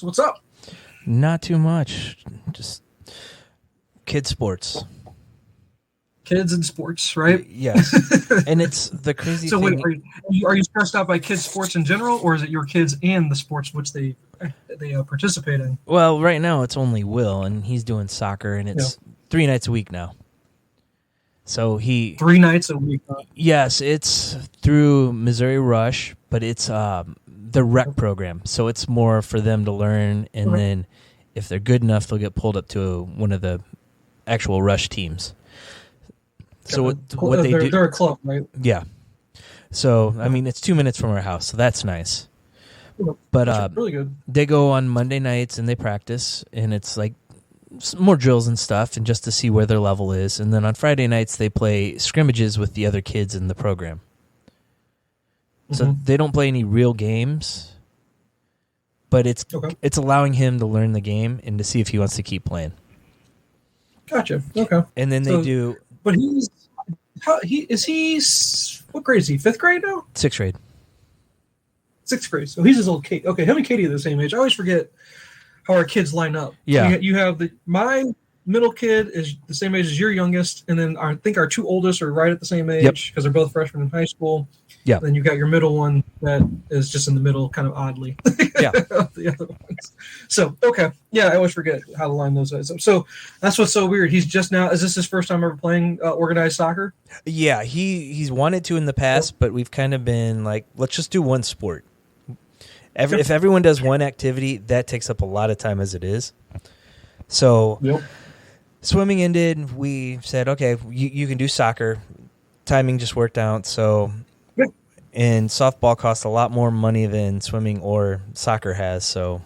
So what's up? Not too much. Just kid sports. Kids and sports, right? Yes. And it's the crazy so thing. Wait, are you stressed out by kids sports in general, or is it your kids and the sports which they participate in? Well, right now it's only Will, and he's doing soccer, and it's 3 nights a week now. So 3 nights a week. Huh? Yes, it's through Missouri Rush, but it's the rec program. So it's more for them to learn, and then if they're good enough, they'll get pulled up to one of the actual Rush teams. So what they do, they're a club, right? Yeah. So I mean, it's 2 minutes from our house, so that's nice. But really good. They go on Monday nights and they practice, and it's like more drills and stuff, and just to see where their level is. And then on Friday nights they play scrimmages with the other kids in the program. So they don't play any real games, but it's allowing him to learn the game and to see if he wants to keep playing. Gotcha. Okay. And then they do. But what grade is he? 5th grade now? 6th grade. 6th grade. So he's his old Kate. Okay, him and Katie are the same age. I always forget how our kids line up. Yeah. So you have my middle kid is the same age as your youngest, and then I think our 2 oldest are right at the same age because they're both freshmen in high school. Yeah. Then you got your middle one that is just in the middle, kind of oddly. Yeah. The other ones. So yeah, I always forget how to line those up. So that's what's so weird. He's just now. Is this his first time ever playing organized soccer? Yeah, he's wanted to in the past, but we've kind of been like, let's just do one sport. If everyone does one activity, that takes up a lot of time as it is. So swimming ended. We said, okay, you can do soccer. Timing just worked out. So. And softball costs a lot more money than swimming or soccer has, so.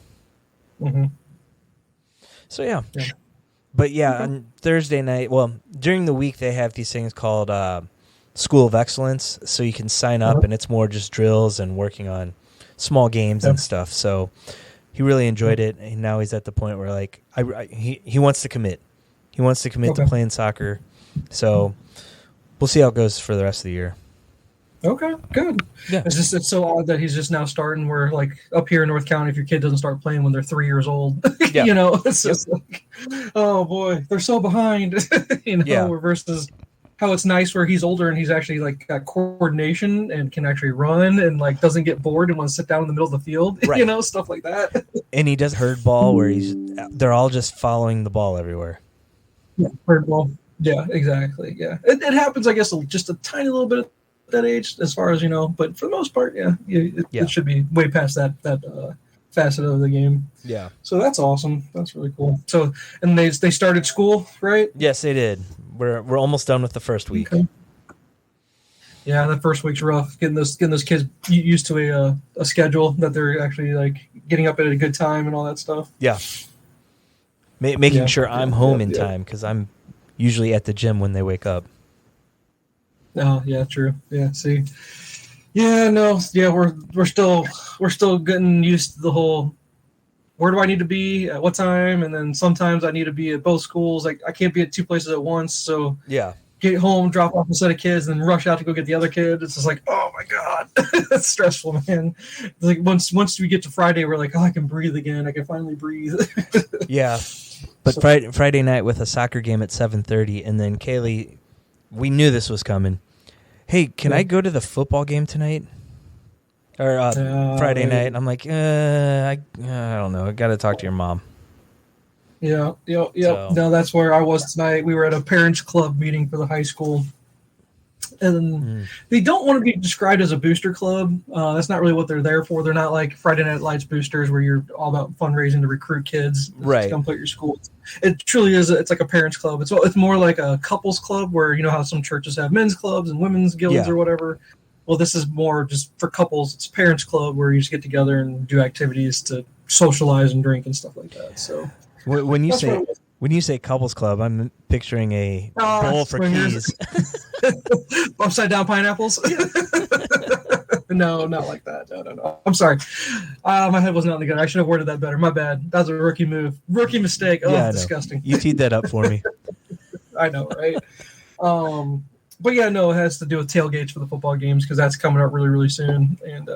So, yeah. But, on Thursday night, during the week they have these things called School of Excellence, so you can sign up, and it's more just drills and working on small games and stuff. So he really enjoyed it, and now he's at the point where, like, he wants to commit. He wants to commit to playing soccer. So we'll see how it goes for the rest of the year. Okay, good. Yeah. It's so odd that he's just now starting where, like, up here in North County, if your kid doesn't start playing when they're 3 years old, it's just like, oh boy, they're so behind, versus how it's nice where he's older and he's actually like got coordination and can actually run and like doesn't get bored and want to sit down in the middle of the field, stuff like that. And he does herd ball where they're all just following the ball everywhere. Yeah, herd ball. Yeah, exactly. Yeah. It happens, I guess, just a tiny little bit that age as far as but for the most part it should be way past that facet of the game. So that's awesome. That's really cool. So and they started school, right? Yes, they did. We're almost done with the first week. Yeah, the first week's rough, getting those kids used to a schedule that they're actually like getting up at a good time and all that stuff. Making sure I'm home in time because I'm usually at the gym when they wake up. Oh yeah, true. Yeah, see. Yeah, no, yeah, we're still getting used to the whole where do I need to be at what time, and then sometimes I need to be at both schools. Like I can't be at 2 places at once, so get home, drop off a set of kids, and then rush out to go get the other kid. It's just like, oh my god, that's stressful, man. It's like once we get to Friday, we're like, oh, I can breathe again. I can finally breathe. But Friday night with a soccer game at 7:30, and then Kaylee, we knew this was coming. Hey, can I go to the football game tonight? Or Friday night? And I'm like, I don't know. I got to talk to your mom. Yeah. So. No, that's where I was tonight. We were at a parents club meeting for the high school. And they don't want to be described as a booster club. That's not really what they're there for. They're not like Friday Night Lights boosters where you're all about fundraising to recruit kids to come play at your school. It truly is. It's like a parents club. It's more like a couples club where you know how some churches have men's clubs and women's guilds or whatever. Well, this is more just for couples. It's a parents club where you just get together and do activities to socialize and drink and stuff like that. So when you say couples club, I'm picturing a bowl for keys. Upside down pineapples? No, not like that. No. I'm sorry. My head wasn't on the gun. I should have worded that better. My bad. That was a rookie move. Rookie mistake. Oh, disgusting. You teed that up for me. I know, right? But yeah, no, it has to do with tailgates for the football games because that's coming up really, really soon. And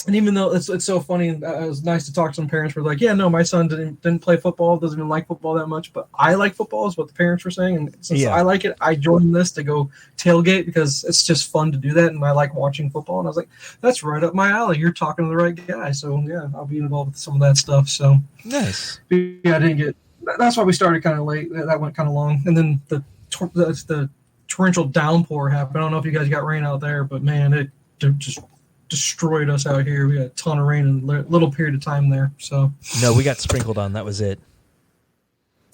And even though it's so funny, and it was nice to talk to some parents who were like, yeah, no, my son didn't play football, doesn't even like football that much, but I like football is what the parents were saying. And since I like it, I joined this to go tailgate because it's just fun to do that, and I like watching football. And I was like, that's right up my alley. You're talking to the right guy. So, yeah, I'll be involved with some of that stuff. So nice. Yeah, I didn't get – that's why we started kind of late. That went kind of long. And then the torrential downpour happened. I don't know if you guys got rain out there, but, man, it just – destroyed us out here. We had a ton of rain in a little period of time there. So no, we got sprinkled on. That was it.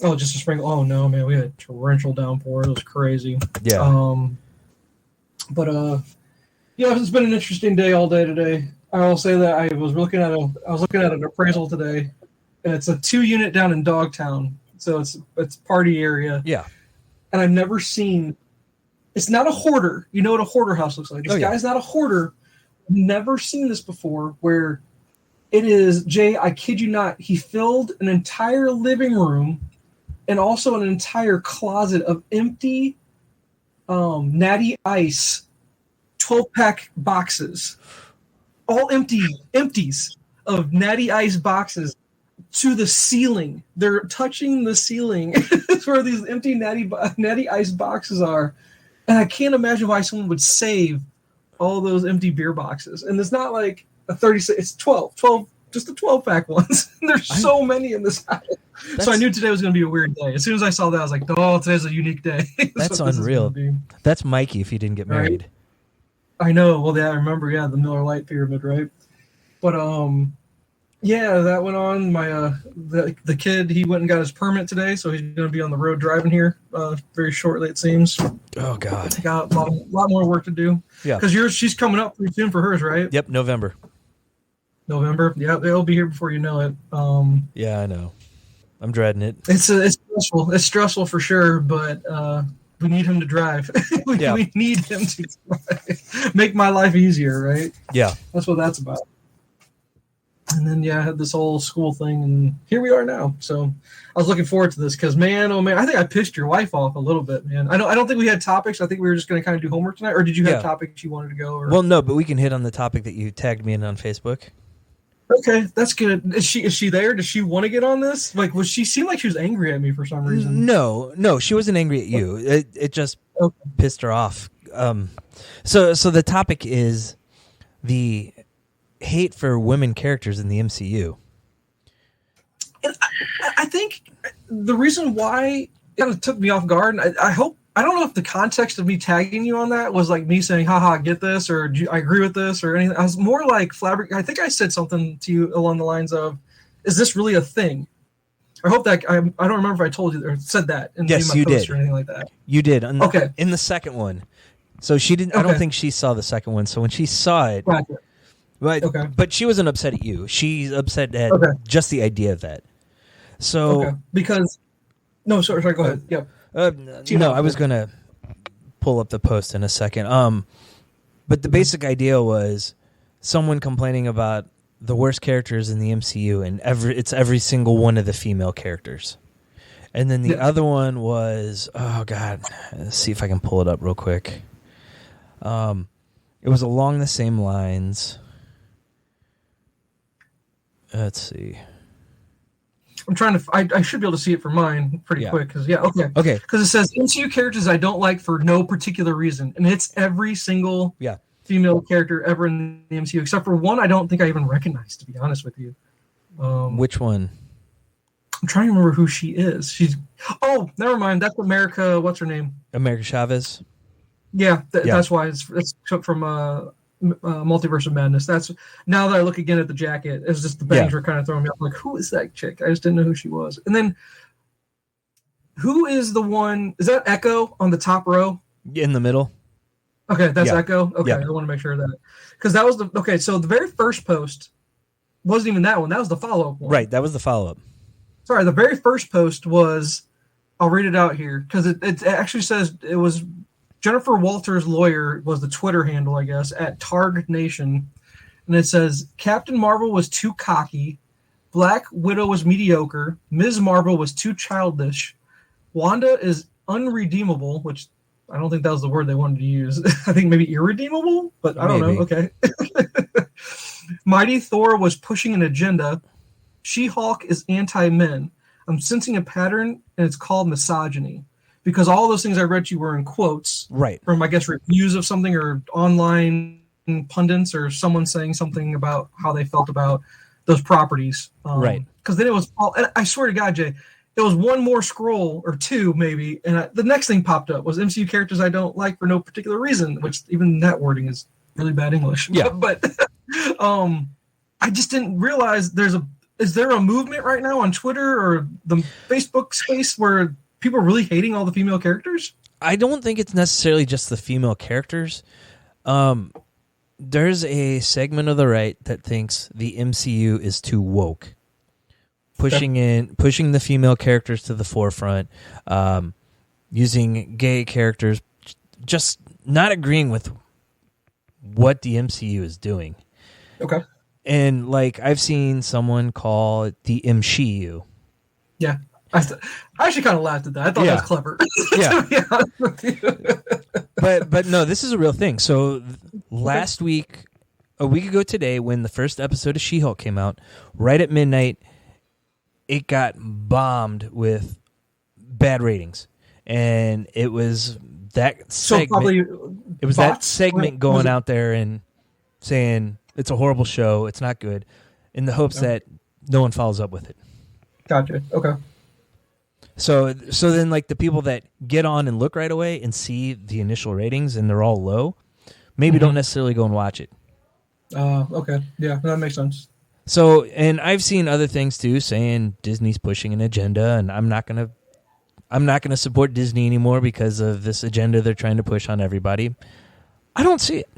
Oh, just a sprinkle. Oh no, man, we had a torrential downpour. It was crazy. Yeah. Yeah, it's been an interesting day all day today. I will say that I was looking at an appraisal today, and it's a 2-unit down in Dogtown, so it's party area. Yeah. And I've never seen. It's not a hoarder. You know what a hoarder house looks like. This guy's not a hoarder. Never seen this before where it is, Jay, I kid you not, he filled an entire living room and also an entire closet of empty Natty Ice 12-pack boxes. All empties of Natty Ice boxes to the ceiling. They're touching the ceiling. That's where these empty Natty Ice boxes are. And I can't imagine why someone would save all those empty beer boxes. And it's not like a 36, it's 12, just the 12-pack ones. There's so many in this house. So I knew today was going to be a weird day. As soon as I saw that, I was like, oh, today's a unique day. That's unreal. That's Mikey if he didn't get married. Right? I know. Well, yeah, I remember, the Miller Lite pyramid, right? But, yeah, that went on. My the kid, he went and got his permit today, so he's going to be on the road driving here very shortly, it seems. Oh, God. Got a lot more work to do. Yeah. Because she's coming up pretty soon for hers, right? Yep, November. Yeah, they'll be here before you know it. Yeah, I know. I'm dreading it. It's stressful. It's stressful for sure, but we need him to drive. We need him to drive. Make my life easier, right? Yeah. That's what that's about. And then, I had this whole school thing, and here we are now. So I was looking forward to this because, man, oh, man, I think I pissed your wife off a little bit, man. I don't think we had topics. I think we were just going to kind of do homework tonight. Or did you have topics you wanted to go? Or? Well, no, but we can hit on the topic that you tagged me in on Facebook. Okay, that's good. Is she there? Does she want to get on this? Like, she seemed like she was angry at me for some reason? No, she wasn't angry at you. It just pissed her off. So the topic is the hate for women characters in the MCU. And I think the reason why it kind of took me off guard, and I don't know if the context of me tagging you on that was like me saying, haha, get this, or I agree with this, or anything. I was more like I think I said something to you along the lines of, is this really a thing? I hope that, I don't remember if I told you or said that in yes, my you post did. Or anything like that. You did. Okay. In the second one. So she didn't, I don't think she saw the second one. So when she saw it, but she wasn't upset at you. She's upset at just the idea of that. So because no, sorry, go ahead. Yep. No, I was gonna pull up the post in a second. But the basic idea was someone complaining about the worst characters in the MCU, and it's every single one of the female characters. And then the other one was, oh God, let's see if I can pull it up real quick. It was along the same lines. Let's see. I'm trying to. I should be able to see it for mine pretty quick because okay. Because it says MCU characters I don't like for no particular reason, and it's every single female character ever in the MCU except for one I don't think I even recognize, to be honest with you. Which one? I'm trying to remember who she is. Never mind. That's America. What's her name? America Chavez. Yeah, that's why it's took from Multiverse of Madness. That's now that I look again at the jacket, it's just the bangs were kind of throwing me off. I'm like, who is that chick? I just didn't know who she was. And then, who is the one? Is that Echo on the top row? In the middle. Okay, that's Echo. Okay, I want to make sure of that because that was So the very first post wasn't even that one. That was the follow-up one. Right, that was the follow-up. Sorry, the very first post was. I'll read it out here because it actually says it was. Jennifer Walters' lawyer was the Twitter handle, I guess, at Targ Nation. And it says, Captain Marvel was too cocky. Black Widow was mediocre. Ms. Marvel was too childish. Wanda is unredeemable, which I don't think that was the word they wanted to use. I think maybe irredeemable, but I don't know. Okay. Mighty Thor was pushing an agenda. She-Hulk is anti-men. I'm sensing a pattern, and it's called misogyny. Because all those things I read to you were in quotes. Right. From, I guess, reviews of something or online pundits or someone saying something about how they felt about those properties. Right. Because then it was all, and I swear to God, Jay, it was one more scroll or two maybe, and the next thing popped up was MCU characters I don't like for no particular reason, which even that wording is really bad English. Yeah. But I just didn't realize is there a movement right now on Twitter or the Facebook space where people are really hating all the female characters? I don't think it's necessarily just the female characters. There's a segment of the right that thinks the MCU is too woke, pushing the female characters to the forefront, using gay characters, just not agreeing with what the MCU is doing. Okay. And like I've seen someone call it the MSheU. Yeah. I actually kind of laughed at that. I thought that was clever. Yeah. But no, this is a real thing. So last week, a week ago today, when the first episode of She-Hulk came out, right at midnight, it got bombed with bad ratings. And it was that segment going out there and saying it's a horrible show, it's not good, in the hopes that no one follows up with it. Gotcha. Okay. So then, like, the people that get on and look right away and see the initial ratings and they're all low, maybe don't necessarily go and watch it. Okay. Yeah, that makes sense. So, and I've seen other things too, saying Disney's pushing an agenda, and I'm not gonna support Disney anymore because of this agenda they're trying to push on everybody. I don't see it.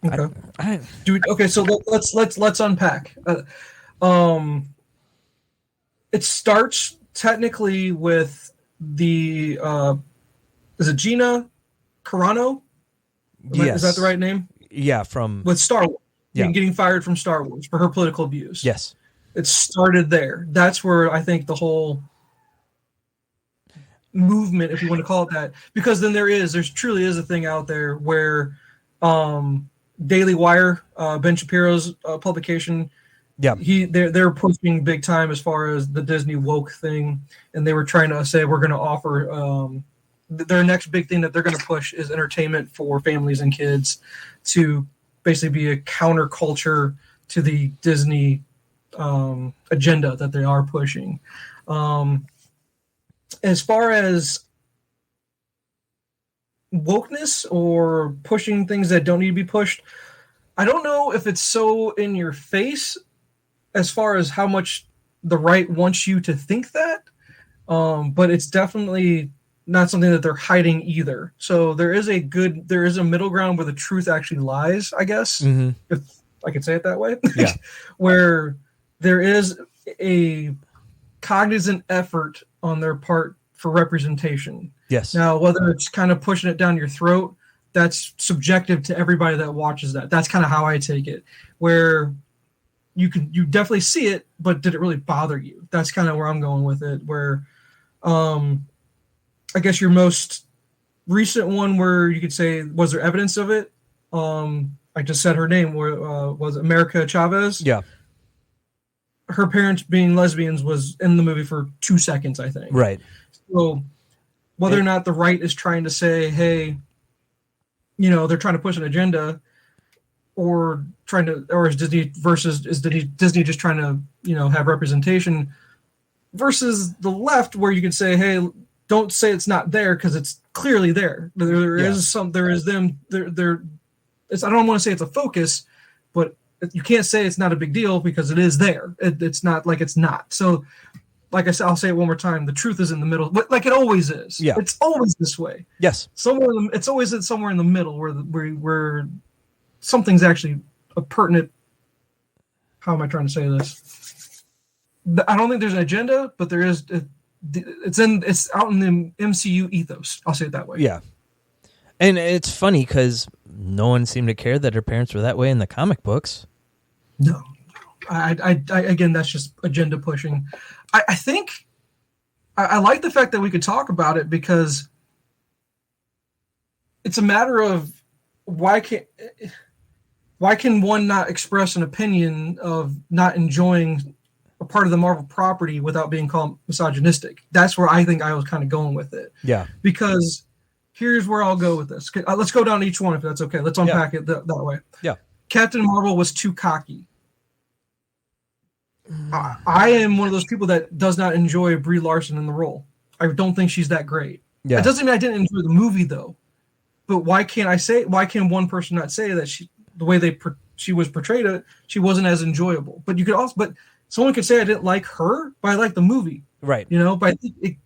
Okay. So let's unpack. It starts technically with the is it Gina Carano? Yes. Is that the right name? Yeah, with Star Wars. Yeah. Getting fired from Star Wars for her political views. Yes. It started there. That's where I think the whole movement, if you want to call it that, because then there truly is a thing out there where Daily Wire, Ben Shapiro's publication, they're pushing big time as far as the Disney woke thing, and they were trying to say we're going to offer their next big thing that they're going to push is entertainment for families and kids to basically be a counterculture to the Disney agenda that they are pushing. As far as wokeness or pushing things that don't need to be pushed, I don't know if it's so in your face as far as how much the right wants you to think that, but it's definitely not something that they're hiding either. So there is a middle ground where the truth actually lies, I guess, if I could say it that way, where there is a cognizant effort on their part for representation. Yes. Now, whether it's kind of pushing it down your throat, that's subjective to everybody that watches that. That's kind of how I take it, where you definitely see it, but did it really bother you? That's kind of where I'm going with it, where I guess your most recent one where you could say, was there evidence of it? I just said her name, was America Chavez? Yeah. Her parents being lesbians was in the movie for 2 seconds, I think. Right. So whether or not the right is trying to say, hey, they're trying to push an agenda, or is Disney just trying to, have representation, versus the left where you can say, hey, don't say it's not there because it's clearly there. I don't want to say it's a focus, but you can't say it's not a big deal because it is there. It's not like it's not. So, like I said, I'll say it one more time. The truth is in the middle, like it always is. Yeah. It's always this way. Yes. It's always somewhere in the middle where something's actually a pertinent. How am I trying to say this? I don't think there's an agenda, but there is. It's out in the MCU ethos. I'll say it that way. Yeah. And it's funny because no one seemed to care that her parents were that way in the comic books. No. I again, that's just agenda pushing. I think I like the fact that we could talk about it because it's a matter of why can't. why can one not express an opinion of not enjoying a part of the Marvel property without being called misogynistic? That's where I think I was kind of going with it. Yeah. Because here's where I'll go with this. Let's go down each one if that's okay. Let's unpack it that way. Yeah. Captain Marvel was too cocky. I am one of those people that does not enjoy Brie Larson in the role. I don't think she's that great. Yeah. It doesn't mean I didn't enjoy the movie though. But why can one person not say that the way she was portrayed, she wasn't as enjoyable? But you could also, someone could say I didn't like her, but I liked the movie. Right. But I think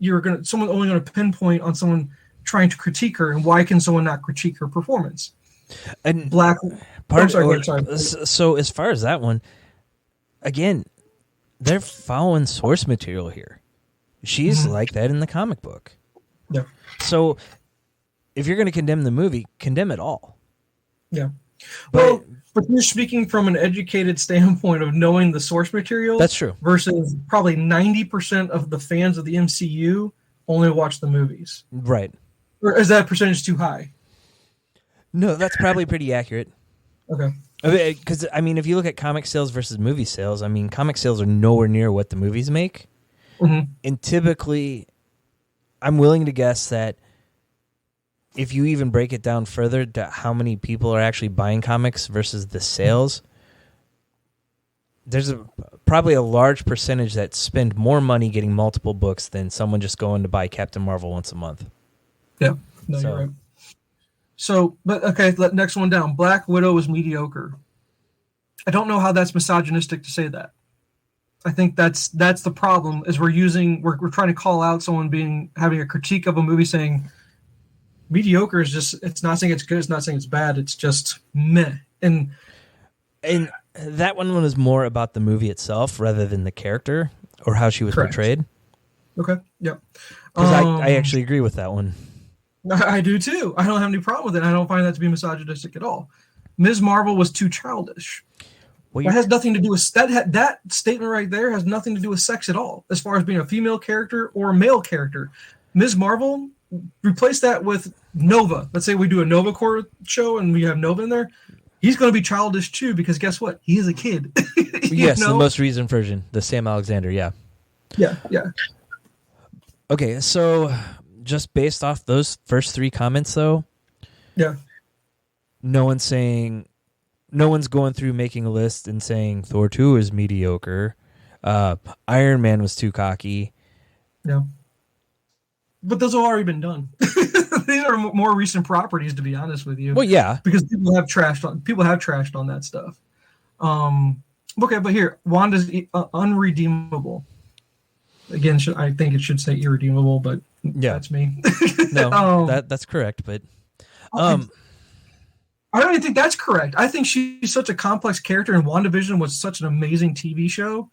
someone's only going to pinpoint on someone trying to critique her, and why can someone not critique her performance? And sorry. So as far as that one, again, they're following source material here. She's like that in the comic book. Yeah. So if you're going to condemn the movie, condemn it all. Yeah. But you're speaking from an educated standpoint of knowing the source material. That's true. Versus probably 90% of the fans of the MCU only watch the movies. Right. Or is that percentage too high? No, that's probably pretty accurate. Okay. Because, if you look at comic sales versus movie sales, comic sales are nowhere near what the movies make. Mm-hmm. And typically, I'm willing to guess that if you even break it down further to how many people are actually buying comics versus the sales, there's probably a large percentage that spend more money getting multiple books than someone just going to buy Captain Marvel once a month. Yeah, no, you're right. So, but okay, next one down. Black Widow is mediocre. I don't know how that's misogynistic to say that. I think that's the problem is we're trying to call out someone having a critique of a movie saying mediocre is just, it's not saying it's good, it's not saying it's bad, it's just meh. And that one was more about the movie itself rather than the character or how she was portrayed. Okay, yep. Because I actually agree with that one. I do too. I don't have any problem with it. I don't find that to be misogynistic at all. Ms. Marvel was too childish. Well, that has nothing to do with that statement right there has nothing to do with sex at all, as far as being a female character or a male character. Ms. Marvel, replace that with Nova. Let's say we do a Nova Corps show and we have Nova in there. He's going to be childish too because guess what? He is a kid. Yes, the most recent version, the Sam Alexander. Yeah. Yeah. Okay, so just based off those first three comments, though, yeah, no one's going through making a list and saying Thor 2 is mediocre. Iron Man was too cocky. Yeah. But those have already been done. These are more recent properties, to be honest with you. Well, yeah. Because people have trashed on that stuff. Okay, but here, Wanda's unredeemable. Again, I think it should say irredeemable, but that's me. No, that's correct, but I don't even think that's correct. I think she's such a complex character, and WandaVision was such an amazing TV show.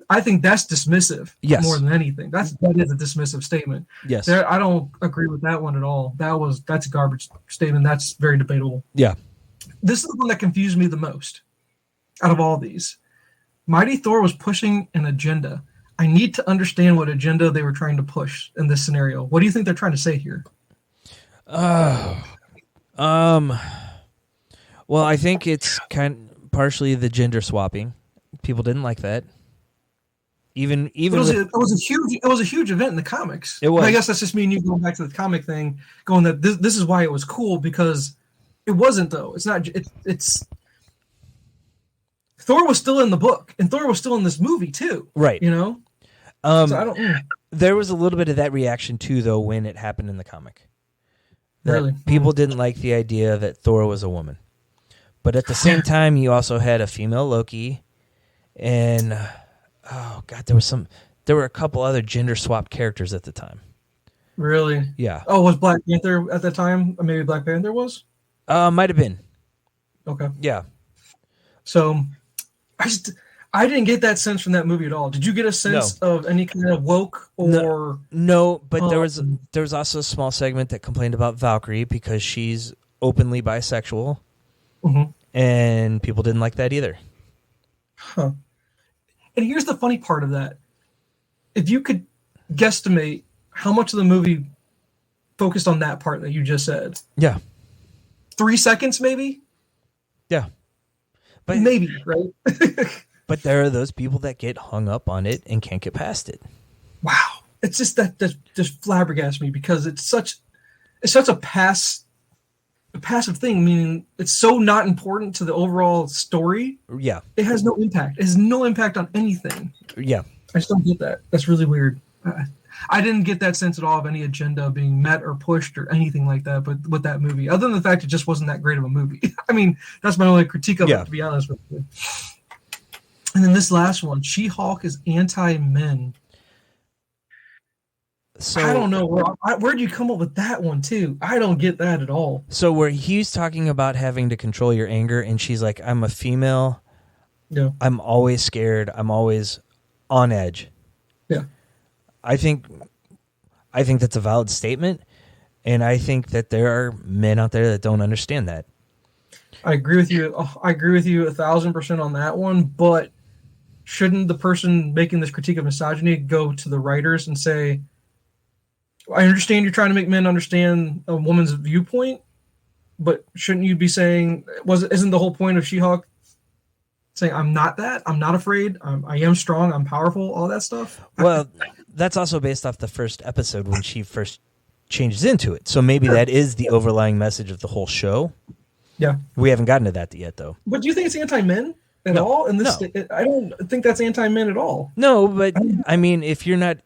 I think that's dismissive more than anything. That is a dismissive statement. Yes. I don't agree with that one at all. That's a garbage statement. That's very debatable. Yeah. This is the one that confused me the most out of all these. Mighty Thor was pushing an agenda. I need to understand what agenda they were trying to push in this scenario. What do you think they're trying to say here? Well, I think it's partially the gender swapping. People didn't like that. Even it was a huge event in the comics. It was. I guess that's just me and you going back to the comic thing, going that this is why it was cool, because it wasn't though. It's not. It's Thor was still in the book, and Thor was still in this movie too. Right. You know. So I don't. There was a little bit of that reaction too, though, when it happened in the comic. Really, people didn't like the idea that Thor was a woman, but at the same time, you also had a female Loki, and there were a couple other gender swapped characters at the time. Really? Yeah. Oh, was Black Panther at the time? Or maybe Black Panther was? Might have been. Okay. Yeah. So, I didn't get that sense from that movie at all. Did you get a sense of any kind of woke or no? But there was also a small segment that complained about Valkyrie because she's openly bisexual, and people didn't like that either. Huh. And here's the funny part of that: if you could guesstimate how much of the movie focused on that part that you just said, 3 seconds maybe. Yeah. maybe, right? But there are those people that get hung up on it and can't get past it. Wow. It's just that just flabbergasts me because it's such a passive thing, meaning it's so not important to the overall story. Yeah. It has no impact. It has no impact on anything. Yeah. I just don't get that. That's really weird. I didn't get that sense at all of any agenda being met or pushed or anything like that, but with that movie, other than the fact it just wasn't that great of a movie. I mean, that's my only critique of it, to be honest with you. And then this last one, She-Hulk is anti-men. So I don't know. Where'd you come up with that one, too? I don't get that at all. So where he's talking about having to control your anger, and she's like, I'm a female. Yeah. I'm always scared. I'm always on edge. Yeah. I think that's a valid statement, and I think that there are men out there that don't understand that. I agree with you. I agree with you 1,000% on that one, but shouldn't the person making this critique of misogyny go to the writers and say, I understand you're trying to make men understand a woman's viewpoint, but shouldn't you be saying, isn't the whole point of She-Hulk saying, I'm not that, I'm not afraid, I am strong, I'm powerful, all that stuff? Well, that's also based off the first episode when she first changes into it. So maybe that is the overlying message of the whole show. Yeah. We haven't gotten to that yet, though. But do you think it's anti-men at all? I don't think that's anti-men at all. No, but I mean, if you're not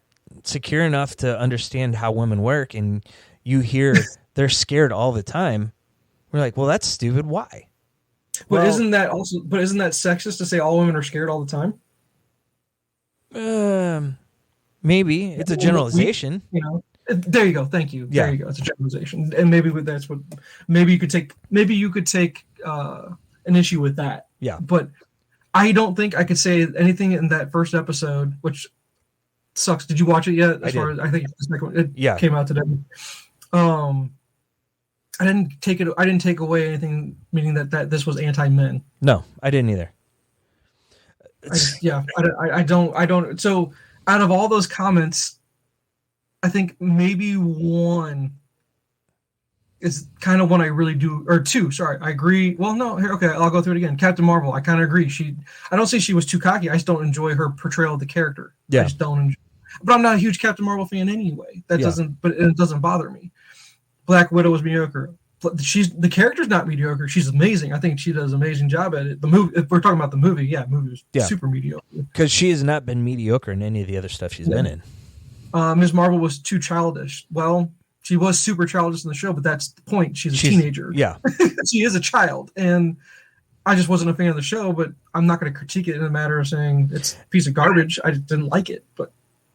secure enough to understand how women work and you hear they're scared all the time, we're like, well, that's stupid. Why? But isn't that sexist to say all women are scared all the time? Maybe it's a generalization. There you go. Thank you. There you go. It's a generalization, and maybe that's what. Maybe you could take an issue with that. Yeah. But I don't think I could say anything in that first episode, which sucks. Did you watch it yet? I think it came out today. I didn't take away anything, meaning that this was anti-men. No, I didn't either. I don't. So out of all those comments, I think maybe one is kind of one I really do, or two. Sorry, I agree. Well, no, okay, I'll go through it again. Captain Marvel, I kind of agree. I don't say she was too cocky. I just don't enjoy her portrayal of the character. Yeah. I just don't enjoy. But I'm not a huge Captain Marvel fan anyway. But it doesn't bother me. Black Widow was mediocre. The character's not mediocre. She's amazing. I think she does an amazing job at it. The movie, if we're talking about the movie, movie was super mediocre. Because she has not been mediocre in any of the other stuff she's been in. Ms. Marvel was too childish. Well, she was super childish in the show, but that's the point. She's a teenager. Yeah. She is a child. And I just wasn't a fan of the show, but I'm not going to critique it in a matter of saying it's a piece of garbage. I just didn't like it, but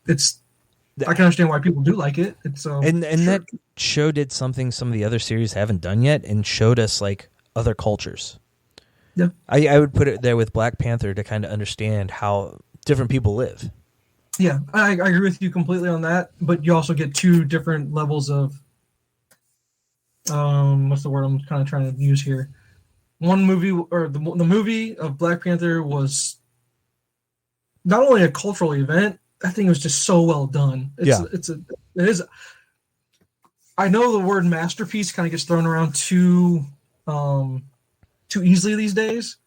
I can understand why people do like it. That show did something some of the other series haven't done yet and showed us like other cultures. Yeah. I would put it there with Black Panther to kind of understand how different people live. Yeah, I agree with you completely on that, but you also get two different levels of what's the word I'm kind of trying to use here? One movie, or the movie of Black Panther, was not only a cultural event, I think it was just so well done. It is. I know the word masterpiece kind of gets thrown around too easily these days,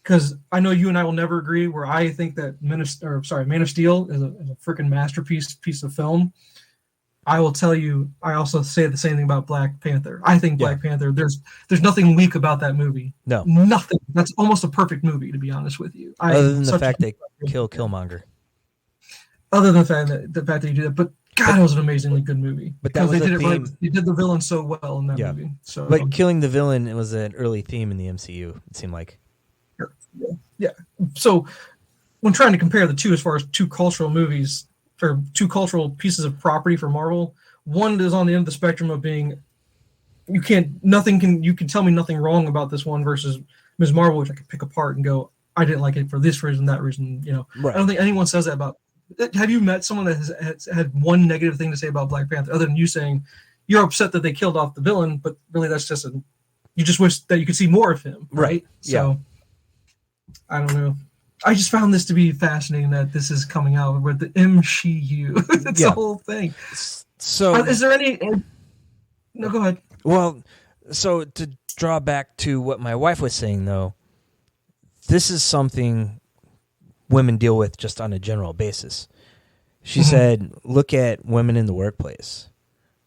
because I know you and I will never agree. Where I think that Man of Steel is a freaking masterpiece piece of film. I will tell you, I also say the same thing about Black Panther. I think Black Panther, there's nothing weak about that movie. No. Nothing. That's almost a perfect movie, to be honest with you. Other than the fact they kill Killmonger. Other than the fact that you do that. But God, it was an amazingly good movie. But that was they did a theme. Right. They did the villain so well in that movie. So, but killing the villain, it was an early theme in the MCU, it seemed like. Yeah. So when trying to compare the two as far as two cultural movies, or two cultural pieces of property for Marvel, one is on the end of the spectrum of being, you can tell me nothing wrong about this one, versus Ms. Marvel, which I could pick apart and go, I didn't like it for this reason, that reason. Right. I don't think anyone says that about. Have you met someone that has had one negative thing to say about Black Panther, other than you saying you're upset that they killed off the villain, but really that's just you just wish that you could see more of him, right? So I don't know. I just found this to be fascinating that this is coming out with the MSheU. It's the whole thing. So is there any? No, go ahead. Well, so to draw back to what my wife was saying, though, this is something women deal with just on a general basis. She said, look at women in the workplace.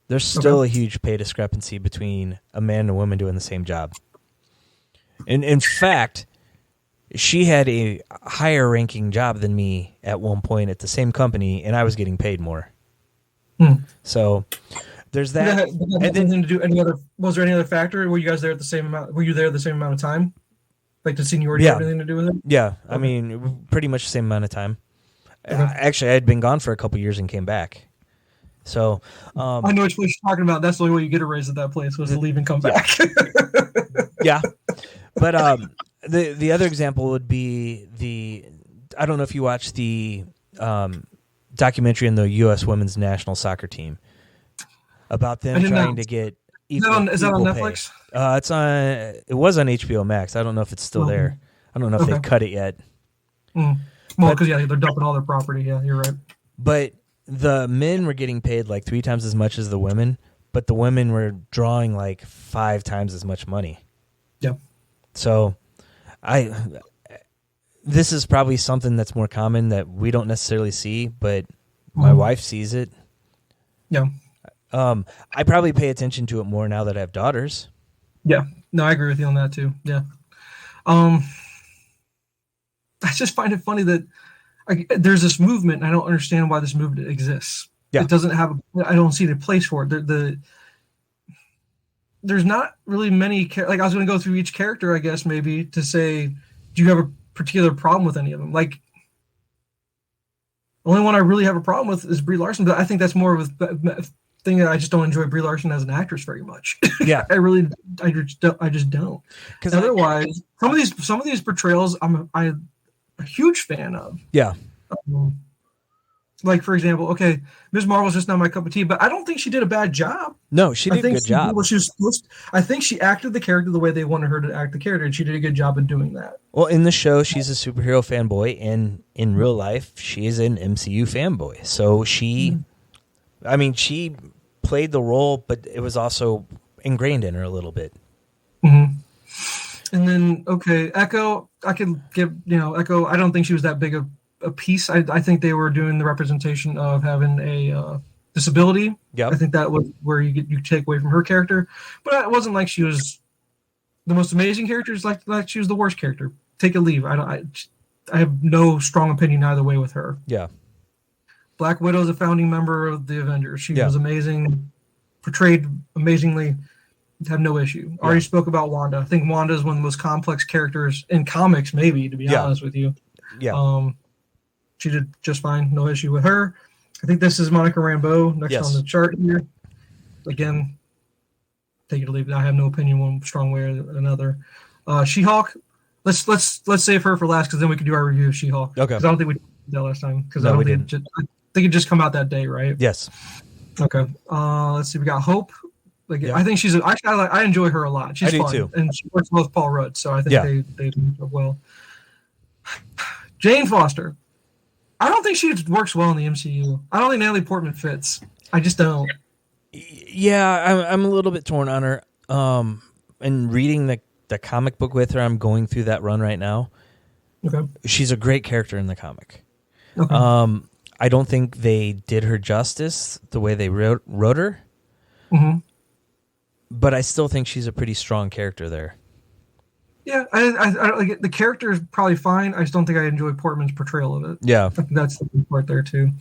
There's still a huge pay discrepancy between a man and a woman doing the same job. And in fact, she had a higher ranking job than me at one point at the same company, and I was getting paid more. So there's that. Was there any other factor? Were you guys there at the same amount? Were you there the same amount of time? Like the seniority have anything to do with it? Yeah. Okay. I mean, pretty much the same amount of time. Actually, I had been gone for a couple years and came back. So I know which place you're talking about. That's the only way you get a raise at that place was to leave and come back. Yeah. But the other example would be I don't know if you watched the documentary on the U.S. women's national soccer team about them trying to get equal. Is that on Netflix? It was on HBO Max. I don't know if it's still there. I don't know if they've cut it yet. Well, because they're dumping all their property. Yeah, you're right. But the men were getting paid like 3 times as much as the women, but the women were drawing like 5 times as much money. Yeah. So this is probably something that's more common that we don't necessarily see, but my wife sees it. Yeah. I probably pay attention to it more now that I have daughters. Yeah. No, I agree with you on that too. Yeah. I just find it funny that there's this movement, and I don't understand why this movement exists. Yeah. It doesn't have. I don't see the place for it. There's not really many. Like I was going to go through each character, I guess maybe to say, do you have a particular problem with any of them? Like the only one I really have a problem with is Brie Larson, but I think that's more of a thing that I just don't enjoy Brie Larson as an actress very much. Yeah, I just don't. Because otherwise, some of these portrayals, I'm a huge fan of. Yeah. Like for example, okay, Ms. Marvel's just not my cup of tea, but I don't think she did a bad job. No, she did a good job. I think she acted the character the way they wanted her to act the character, and she did a good job in doing that. Well, in the show, she's a superhero fanboy, and in real life, she is an MCU fanboy. So she played the role, but it was also ingrained in her a little bit. Mm-hmm. And then, okay, Echo, I can give, Echo, I don't think she was that big of a piece. I think they were doing the representation of having a disability. Yep. I think that was where you take away from her character. But it wasn't like she was the most amazing character. It's like she was the worst character. Take a leave. I have no strong opinion either way with her. Yeah. Black Widow is a founding member of the Avengers. She was amazing, portrayed amazingly. Have no issue. Yeah. Already spoke about Wanda. I think Wanda is one of the most complex characters in comics, maybe, to be honest with you. Yeah. She did just fine. No issue with her. I think this is Monica Rambeau next on the chart here. Again, take it or leave it. I have no opinion one strong way or another. She-Hulk. Let's save her for last because then we can do our review of She-Hulk. Okay. Because I don't think we did that last time. Because I think it just come out that day, right? Yes. Okay. Let's see. We got Hope. I think she's. I enjoy her a lot. She's fun, too. And she works with Paul Rudd, so I think they do well. Jane Foster. I don't think she works well in the MCU. I don't think Natalie Portman fits. I just don't. Yeah, I'm a little bit torn on her. And reading the comic book with her, I'm going through that run right now. Okay. She's a great character in the comic. Okay. I don't think they did her justice the way they wrote her. Mm-hmm. But I still think she's a pretty strong character there. Yeah, I like the character is probably fine. I just don't think I enjoy Portman's portrayal of it. Yeah, I think that's the part there too.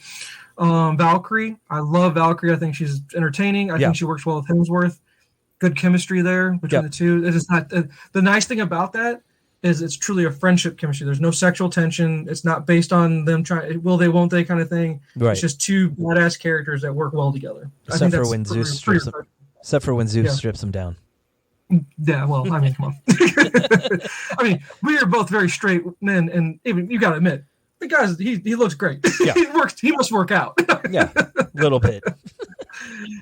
Valkyrie, I love Valkyrie. I think she's entertaining. I think she works well with Hemsworth. Good chemistry there between the two. It is not the nice thing about that is it's truly a friendship chemistry. There's no sexual tension. It's not based on them trying will they won't they kind of thing. Right. It's just two badass characters that work well together. Except for when Zeus strips them down. Yeah, well, I mean, come on. I mean, we are both very straight men, and even you got to admit, the guy's he looks great. Yeah. He must work out. Yeah, a little bit.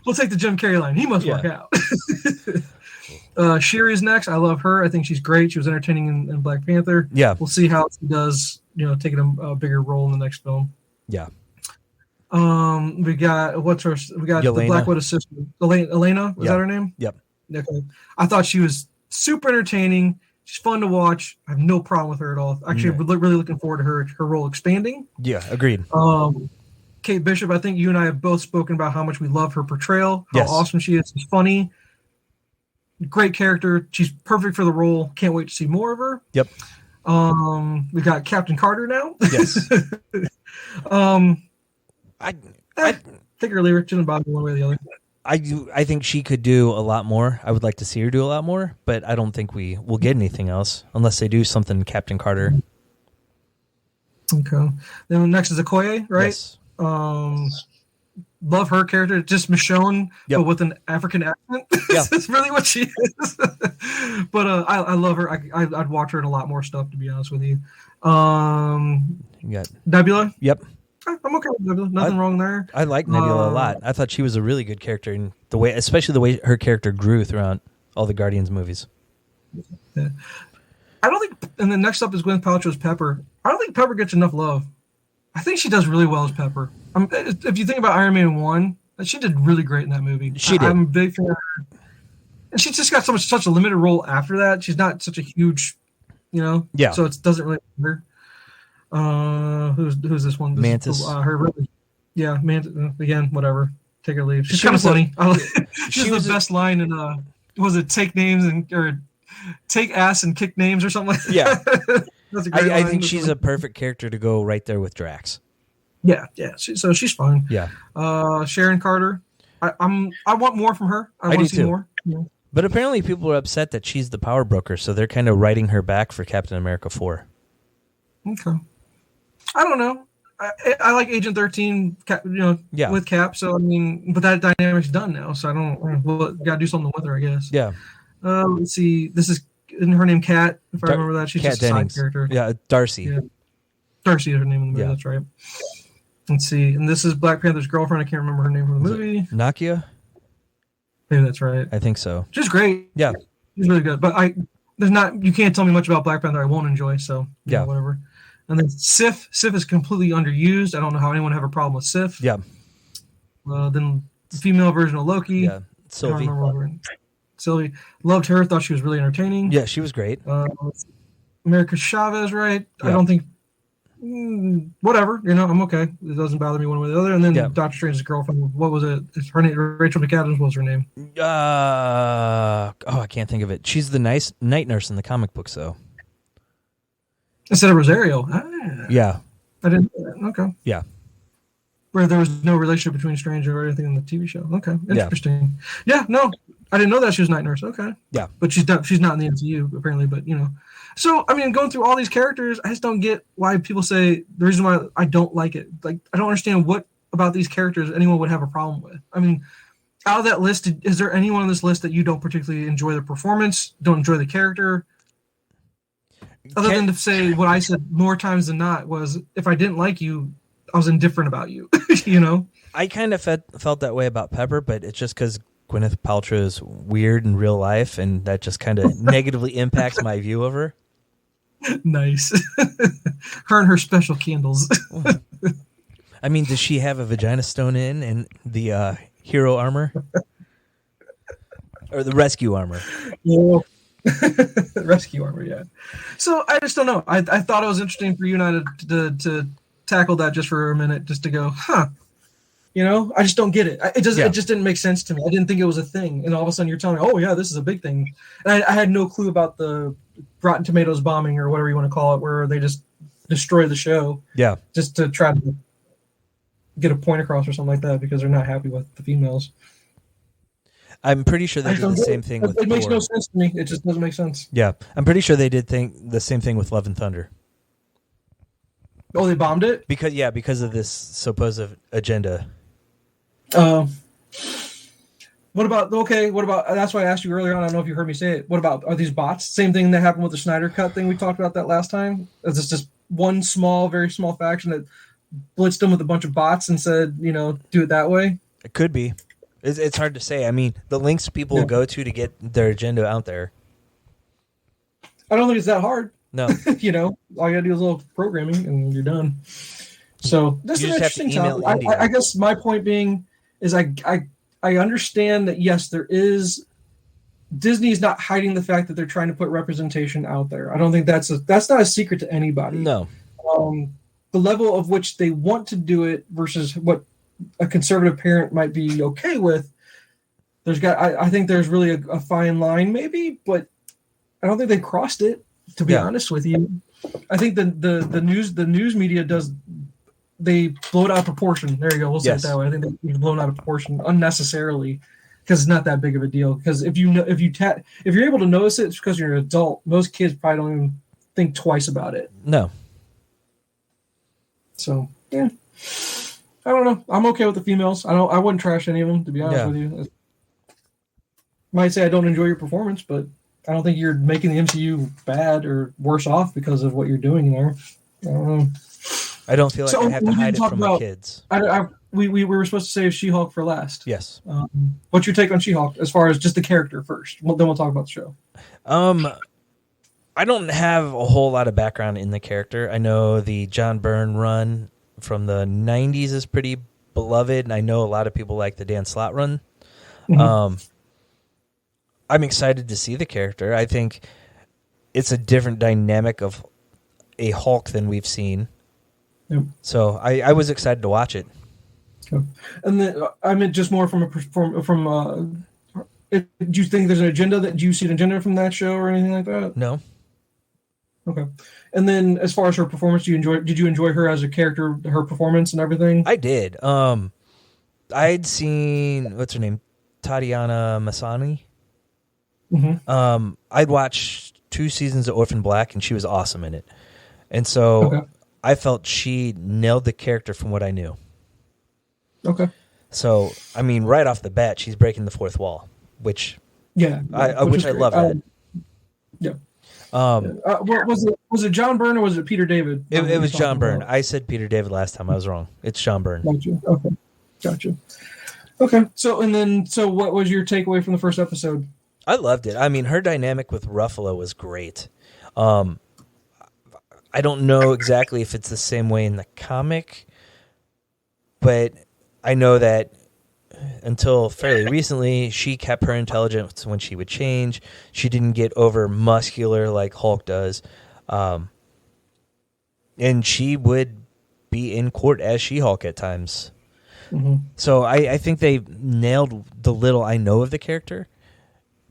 We'll take the Jim Carrey line. He must work out. Shuri's next. I love her. I think she's great. She was entertaining in Black Panther. Yeah, we'll see how she does. Taking a bigger role in the next film. Yeah. We got Yelena. The Black Widow's sister, Elena. Was that her name? Yep. Okay. I thought she was super entertaining. She's fun to watch. I have no problem with her at all. Actually, I'm really looking forward to her role expanding. Yeah, agreed. Kate Bishop, I think you and I have both spoken about how much we love her portrayal, how awesome she is. She's funny. Great character. She's perfect for the role. Can't wait to see more of her. Yep. We got Captain Carter now. Yes. I think her leader shouldn't bother one way or the other. I think she could do a lot more. I would like to see her do a lot more, but I don't think we will get anything else unless they do something Captain Carter. Okay. Then next is Okoye, right? Yes. Love her character. Just Michonne, but with an African accent. That's really what she is. But I love her. I'd watch her in a lot more stuff, to be honest with you. You got Nebula? Yep. I'm okay with Nebula. Nothing wrong there. I like Nebula a lot. I thought she was a really good character, and especially the way her character grew throughout all the Guardians movies. Yeah. I don't think. And then next up is Gwyneth Paltrow's Pepper. I don't think Pepper gets enough love. I think she does really well as Pepper. If you think about Iron Man 1, she did really great in that movie. She did. I'm a big fan of her. And she's just got such a limited role after that. She's not such a huge, Yeah. So it doesn't really matter. Who's this one? Mantis. Mantis. Again, whatever. Take or leave. She's kind of funny. She was the best line in was it take names or take ass and kick names or something like that? Yeah. That's a great line. I think she's a perfect character to go right there with Drax. Yeah. So she's fine. Yeah. Sharon Carter. I want more from her. I want to see too. more. Yeah. But apparently people are upset that she's the power broker, so they're kind of writing her back for Captain America 4. Okay. I don't know. I like Agent 13, with Cap. So but that dynamic's done now. So I don't. Well, got to do something with her, I guess. Yeah. Let's see. This is her name, Kat. If I remember that, she's Kat just a Dennings. side character. Yeah, Darcy. Yeah. Darcy is her name in the movie. Yeah. That's right. Let's see. And this is Black Panther's girlfriend. I can't remember her name from the movie. Nakia. Maybe that's right. I think so. She's great. Yeah. She's really good. But you can't tell me much about Black Panther I won't enjoy. So whatever. And then Sif is completely underused. I don't know how anyone have a problem with Sif. Yeah. Then the female version of Loki. Yeah. Sylvie. Sylvie. Loved her. Thought she was really entertaining. Yeah, she was great. America Chavez, right? Yeah. I don't think. Whatever. I'm okay. It doesn't bother me one way or the other. And then Doctor Strange's girlfriend. What was it? Her name, Rachel McAdams. What was her name? I can't think of it. She's the night nurse in the comic books, though. Instead of Rosario. Yeah. I didn't know that. Okay. Yeah. Where there was no relationship between Strange or anything in the TV show. Okay. Interesting. Yeah, no. I didn't know that she was night nurse. Okay. Yeah. But she's not in the MCU, apparently, but So, going through all these characters, I just don't get why people say the reason why I don't like it. Like, I don't understand what about these characters anyone would have a problem with. Out of that list, is there anyone on this list that you don't particularly enjoy the performance, don't enjoy the character? Other than to say what I said more times than not was, if I didn't like you, I was indifferent about you, I kind of felt that way about Pepper, but it's just because Gwyneth Paltrow is weird in real life, and that just kind of negatively impacts my view of her. Nice. Her and her special candles. Does she have a vagina stone in the hero armor? Or the rescue armor? Yeah. Rescue armor, yeah. So I just don't know. I thought it was interesting for you and I to tackle that just for a minute, just to go, I just don't get it. It just didn't make sense to me. I didn't think it was a thing, and all of a sudden you're telling me, oh yeah, this is a big thing, and I had no clue about the Rotten Tomatoes bombing or whatever you want to call it, where they just destroy the show, just to try to get a point across or something like that because they're not happy with the females. I'm pretty sure they did the same thing with Thor. It makes no sense to me. It just doesn't make sense. Yeah. I'm pretty sure they did the same thing with Love and Thunder. Oh, they bombed it? Because of this supposed agenda. What about, that's why I asked you earlier on, I don't know if you heard me say it. What about, are these bots? Same thing that happened with the Snyder Cut thing we talked about that last time? Is this just one very small faction that blitzed them with a bunch of bots and said, do it that way? It could be. It's hard to say. The links people will go to get their agenda out there. I don't think it's that hard. No. All you gotta do is a little programming and you're done. So this is an interesting topic. I guess my point being is I understand that yes, there is Disney's not hiding the fact that they're trying to put representation out there. I don't think that's not a secret to anybody. No. The level of which they want to do it versus what a conservative parent might be okay with, I think there's really a fine line maybe, but I don't think they crossed it, to be honest with you. I think the news media they blow it out of proportion. There you go. We'll say it that way. I think they've blown out of proportion unnecessarily because it's not that big of a deal. Because if you're able to notice it, it's because you're an adult. Most kids probably don't even think twice about it. No. So yeah, I don't know. I'm okay with the females. I wouldn't trash any of them, to be honest with you. Might say I don't enjoy your performance, but I don't think you're making the MCU bad or worse off because of what you're doing there. I don't know. I don't feel like I have to hide it from my kids. We were supposed to save She-Hulk for last. Yes. What's your take on She-Hulk as far as just the character first? Then we'll talk about the show. I don't have a whole lot of background in the character. I know the John Byrne run from the 90s is pretty beloved, and I know a lot of people like the Dan Slott run. Mm-hmm. I'm excited to see the character. I think it's a different dynamic of a Hulk than we've seen. Yep. So I was excited to watch it. Okay. And then I meant just more from do you think there's an agenda do you see an agenda from that show or anything like that? No. Okay. And then as far as her performance, did you enjoy her as a character, her performance and everything? I did. I'd seen, what's her name? Tatiana Maslany. Mm-hmm. I'd watched 2 seasons of Orphan Black, and she was awesome in it. And so I felt she nailed the character from what I knew. Okay. So, I mean, right off the bat, she's breaking the fourth wall, which I love that. Yeah. Was it John Byrne or was it Peter David? It was John Byrne. I said Peter David last time. I was wrong. It's John Byrne. Gotcha. Okay. So what was your takeaway from the first episode? I loved it. I mean, her dynamic with Ruffalo was great. I don't know exactly if it's the same way in the comic, but I know that until fairly recently, she kept her intelligence when she would change. She didn't get over muscular like Hulk does. And she would be in court as She-Hulk at times. Mm-hmm. So I think they nailed the little I know of the character.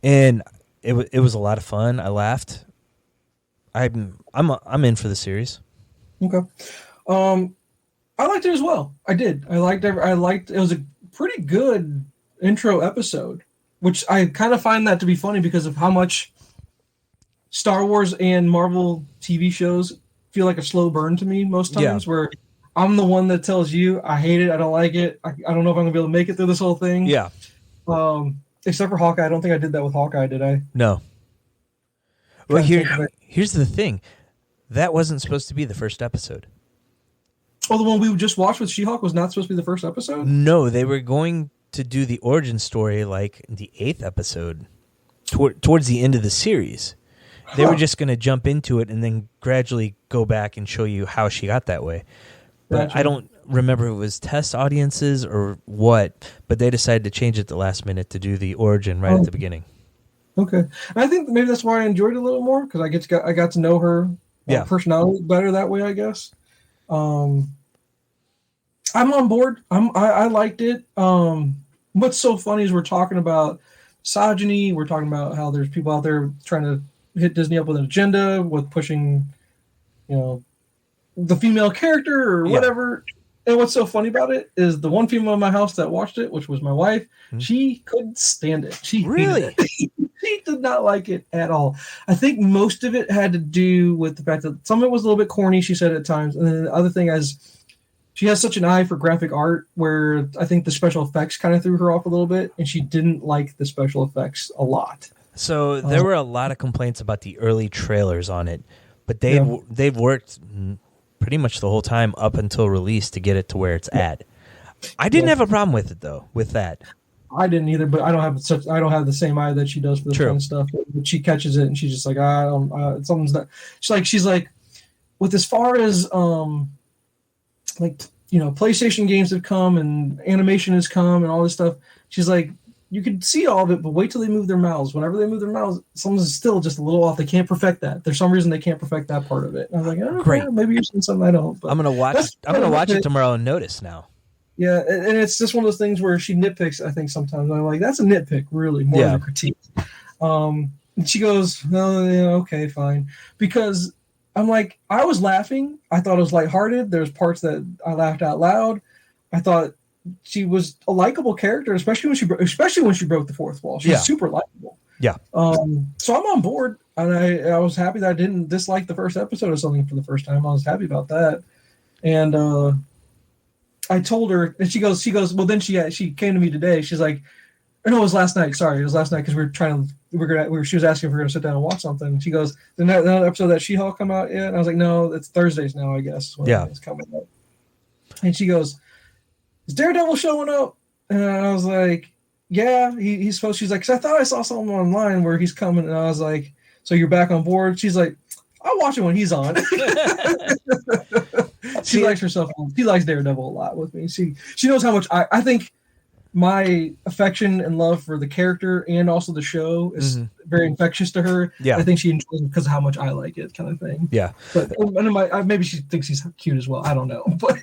And it was a lot of fun. I laughed. I'm in for the series. Okay. I liked it as well. I did. I liked it was a pretty good intro episode, which I kind of find that to be funny because of how much Star Wars and Marvel TV shows feel like a slow burn to me most times, where I'm the one that tells you I hate it, I don't like it, I don't know if I'm gonna be able to make it through this whole thing. Yeah. Except for Hawkeye. I don't think I did that with Hawkeye, did I? No. Well, here's the thing. That wasn't supposed to be the first episode. Oh, the one we just watched with She-Hulk was not supposed to be the first episode? No, they were going to do the origin story like the 8th episode, towards the end of the series. They were just going to jump into it and then gradually go back and show you how she got that way. But gotcha. I don't remember if it was test audiences or what, but they decided to change it at the last minute to do the origin right at the beginning. Okay. And I think maybe that's why I enjoyed it a little more, because I got to know her personality better that way, I guess. I'm on board. I liked it. What's so funny is we're talking about misogyny. We're talking about how there's people out there trying to hit Disney up with an agenda, with pushing, the female character or whatever. And what's so funny about it is the one female in my house that watched it, which was my wife, she couldn't stand it. She hated it. She did not like it at all. I think most of it had to do with the fact that some of it was a little bit corny, she said at times. And then the other thing is she has such an eye for graphic art where I think the special effects kind of threw her off a little bit, and she didn't like the special effects a lot. So there were a lot of complaints about the early trailers on it, but they've worked pretty much the whole time up until release to get it to where it's at. I didn't have a problem with it though, with that. I didn't either, but I don't have the same eye that she does for this kind of stuff. But she catches it and she's just like, something's not. She's like, with as far as PlayStation games have come and animation has come and all this stuff. She's like, you could see all of it, but wait till they move their mouths. Whenever they move their mouths, something's still just a little off. They can't perfect that. There's some reason they can't perfect that part of it. And I was like, oh, great. Yeah, maybe you're seeing something I don't. But I'm gonna watch it tomorrow and notice now. Yeah, and it's just one of those things where she nitpicks. I think sometimes I'm like, that's a nitpick, really, more than a critique. And she goes, no, yeah, okay, fine, because I'm like, I was laughing. I thought it was lighthearted. There's parts that I laughed out loud. I thought she was a likable character, especially when she broke the fourth wall. She's super likable. Yeah. So I'm on board, and I was happy that I didn't dislike the first episode of something for the first time. I was happy about that, and I told her, and she goes. Well, then she came to me today. She's like, no, it was last night. Sorry, it was last night because she was asking if we were gonna sit down and watch something. And she goes, "Did that episode of that She-Hullk come out yet?" And I was like, "No, it's Thursdays now, I guess." It's coming up. And she goes, "Is Daredevil showing up?" And I was like, "Yeah, he's supposed." She's like, "'Cause I thought I saw something online where he's coming." And I was like, "So you're back on board?" She's like, "I'll watch it when he's on." She likes herself. She likes Daredevil a lot with me. She knows how much I think my affection and love for the character and also the show is very infectious to her. Yeah. I think she enjoys it because of how much I like it, kind of thing. Yeah. But maybe she thinks he's cute as well. I don't know. But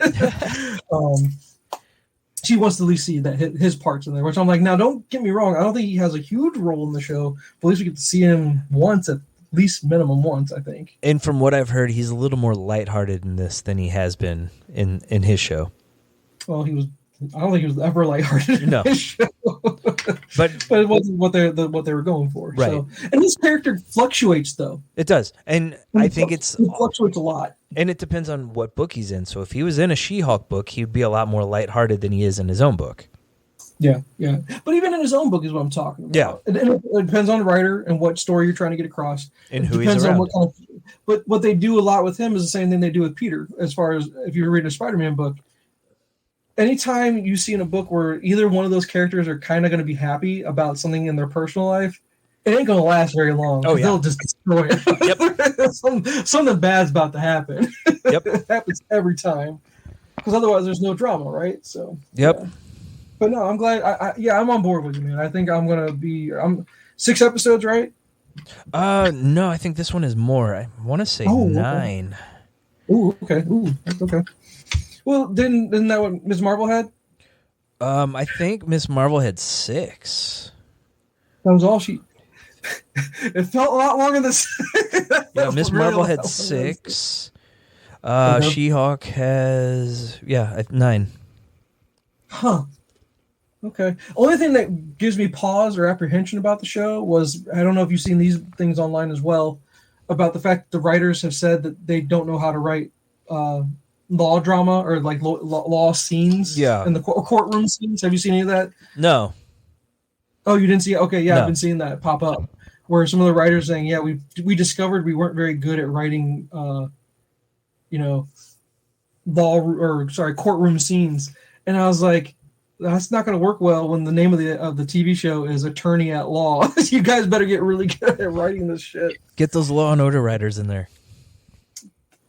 she wants to at least see that his parts in there, which I'm like, now don't get me wrong. I don't think he has a huge role in the show, but at least we get to see him once, at least minimum once, I think. And from what I've heard, he's a little more lighthearted in this than he has been in his show. Well, I don't think he was ever lighthearted in his show. but it wasn't what they were going for. Right. So. And his character fluctuates, though. It does. And I think it fluctuates a lot. And it depends on what book he's in. So if he was in a She-Hulk book, he'd be a lot more lighthearted than he is in his own book. Yeah. But even in his own book is what I'm talking about. Yeah. It depends on the writer and what story you're trying to get across. And who he's around. But what they do a lot with him is the same thing they do with Peter, as far as if you're reading a Spider-Man book. Anytime you see in a book where either one of those characters are kind of going to be happy about something in their personal life, it ain't going to last very long. Oh, yeah. They'll just destroy it. Yep. Something bad's about to happen. Yep. It happens every time. Because otherwise there's no drama, right? So. Yep. Yeah. But no, I'm glad. I'm on board with you, man. I think I'm going to be... 6 episodes, right? No, I think this one is more. I want to say 9. Okay. Okay. Well, isn't that what Ms. Marvel had? I think Ms. Marvel had 6. That was all she... It felt a lot longer than... Yeah, Ms. Marvel had 6. She-Hulk has... 9. Huh. Okay. Only thing that gives me pause or apprehension about the show was, I don't know if you've seen these things online as well, about the fact that the writers have said that they don't know how to write law drama or like law scenes in the courtroom scenes. Have you seen any of that? No. Oh, you didn't see it? Okay, yeah, no. I've been seeing that pop up where some of the writers saying, yeah, we discovered we weren't very good at writing, courtroom scenes. And I was like, that's not going to work well when the name of the TV show is Attorney at Law. You guys better get really good at writing this shit. Get those Law and Order writers in there.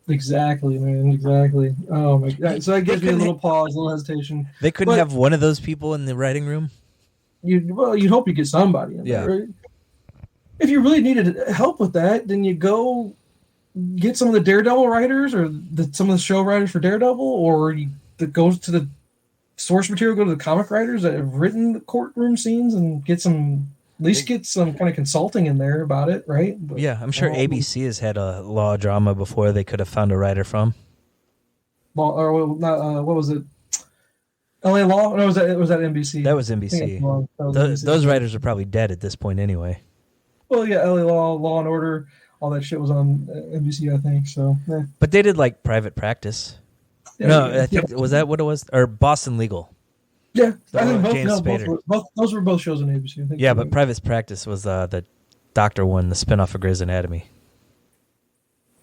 Exactly, man. Exactly. Oh my god. So that gives me a little pause, a little hesitation. They couldn't have one of those people in the writing room. You'd hope you get somebody in there, right? If you really needed help with that, then you go get some of the Daredevil writers or some of the show writers for Daredevil, or you go to the source material, go to the comic writers that have written the courtroom scenes and get some kind of consulting in there about it, right? But, yeah, I'm sure ABC has had a law drama before they could have found a writer from. What was it? LA Law? No, was that NBC? That was NBC. Those writers are probably dead at this point anyway. Well, yeah, LA Law, Law and Order, all that shit was on NBC, I think. So, yeah. But they did like Private Practice. I think was that what it was, or Boston Legal? Yeah, I think those were both shows on ABC. I think. Yeah, but Private Practice was the doctor one, the spinoff of Grey's Anatomy.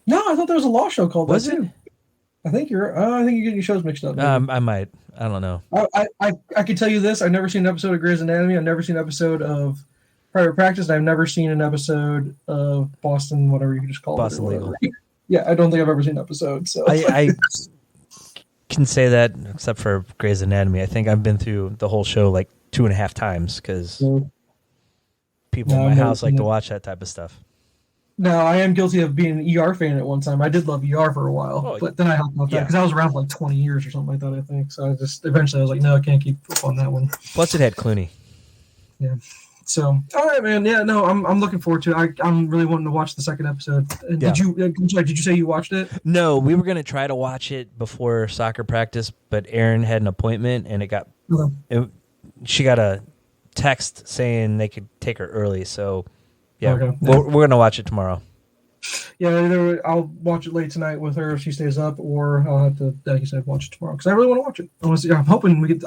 No, I thought there was a law show called that too. I think you're getting your shows mixed up. I might. I don't know. I can tell you this: I've never seen an episode of Grey's Anatomy. I've never seen an episode of Private Practice, and I've never seen an episode of Boston, whatever you just call it. Boston Legal. Yeah, I don't think I've ever seen an episode. So I can say that, except for Grey's Anatomy. I think I've been through the whole show like 2.5 times because people in my house like to watch that type of stuff. No, I am guilty of being an ER fan at one time. I did love ER for a while, but then I hopped off that because I was around for like 20 years or something like that, I think. So eventually I was like, no, I can't keep up on that one. Plus it had Clooney. Yeah. So, all right, man. Yeah, no, I'm looking forward to it. I'm really wanting to watch the second episode. Did you say you watched it? No, we were going to try to watch it before soccer practice, but Erin had an appointment and she got a text saying they could take her early. So, we're going to watch it tomorrow. Yeah, either I'll watch it late tonight with her if she stays up, or I'll have to, like you said, watch it tomorrow because I really want to watch it. I'm hoping we get.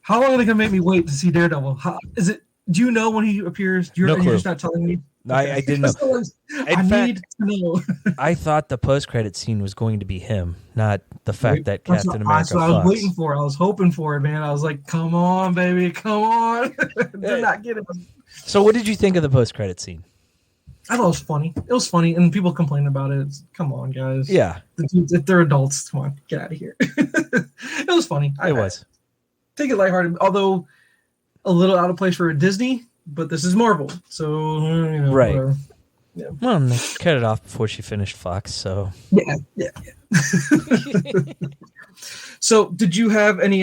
How long are they going to make me wait to see Daredevil? Is it? Do you know when he appears? No clue. You're just not telling me. I didn't know. I need to know. I thought the post-credit scene was going to be him, not the fact that Captain America. That's what I was waiting for. I was hoping for it, man. I was like, "Come on, baby, come on!" Did not get it. So, what did you think of the post-credit scene? I thought it was funny. It was funny, and people complained about it. Come on, guys. Yeah, if they're adults, come on, get out of here. It was funny. It was. Take it lighthearted, although a little out of place for a Disney. But this is Marvel, so right. Whatever. Yeah. Well, they cut it off before she finished Fox, so yeah. So, did you have any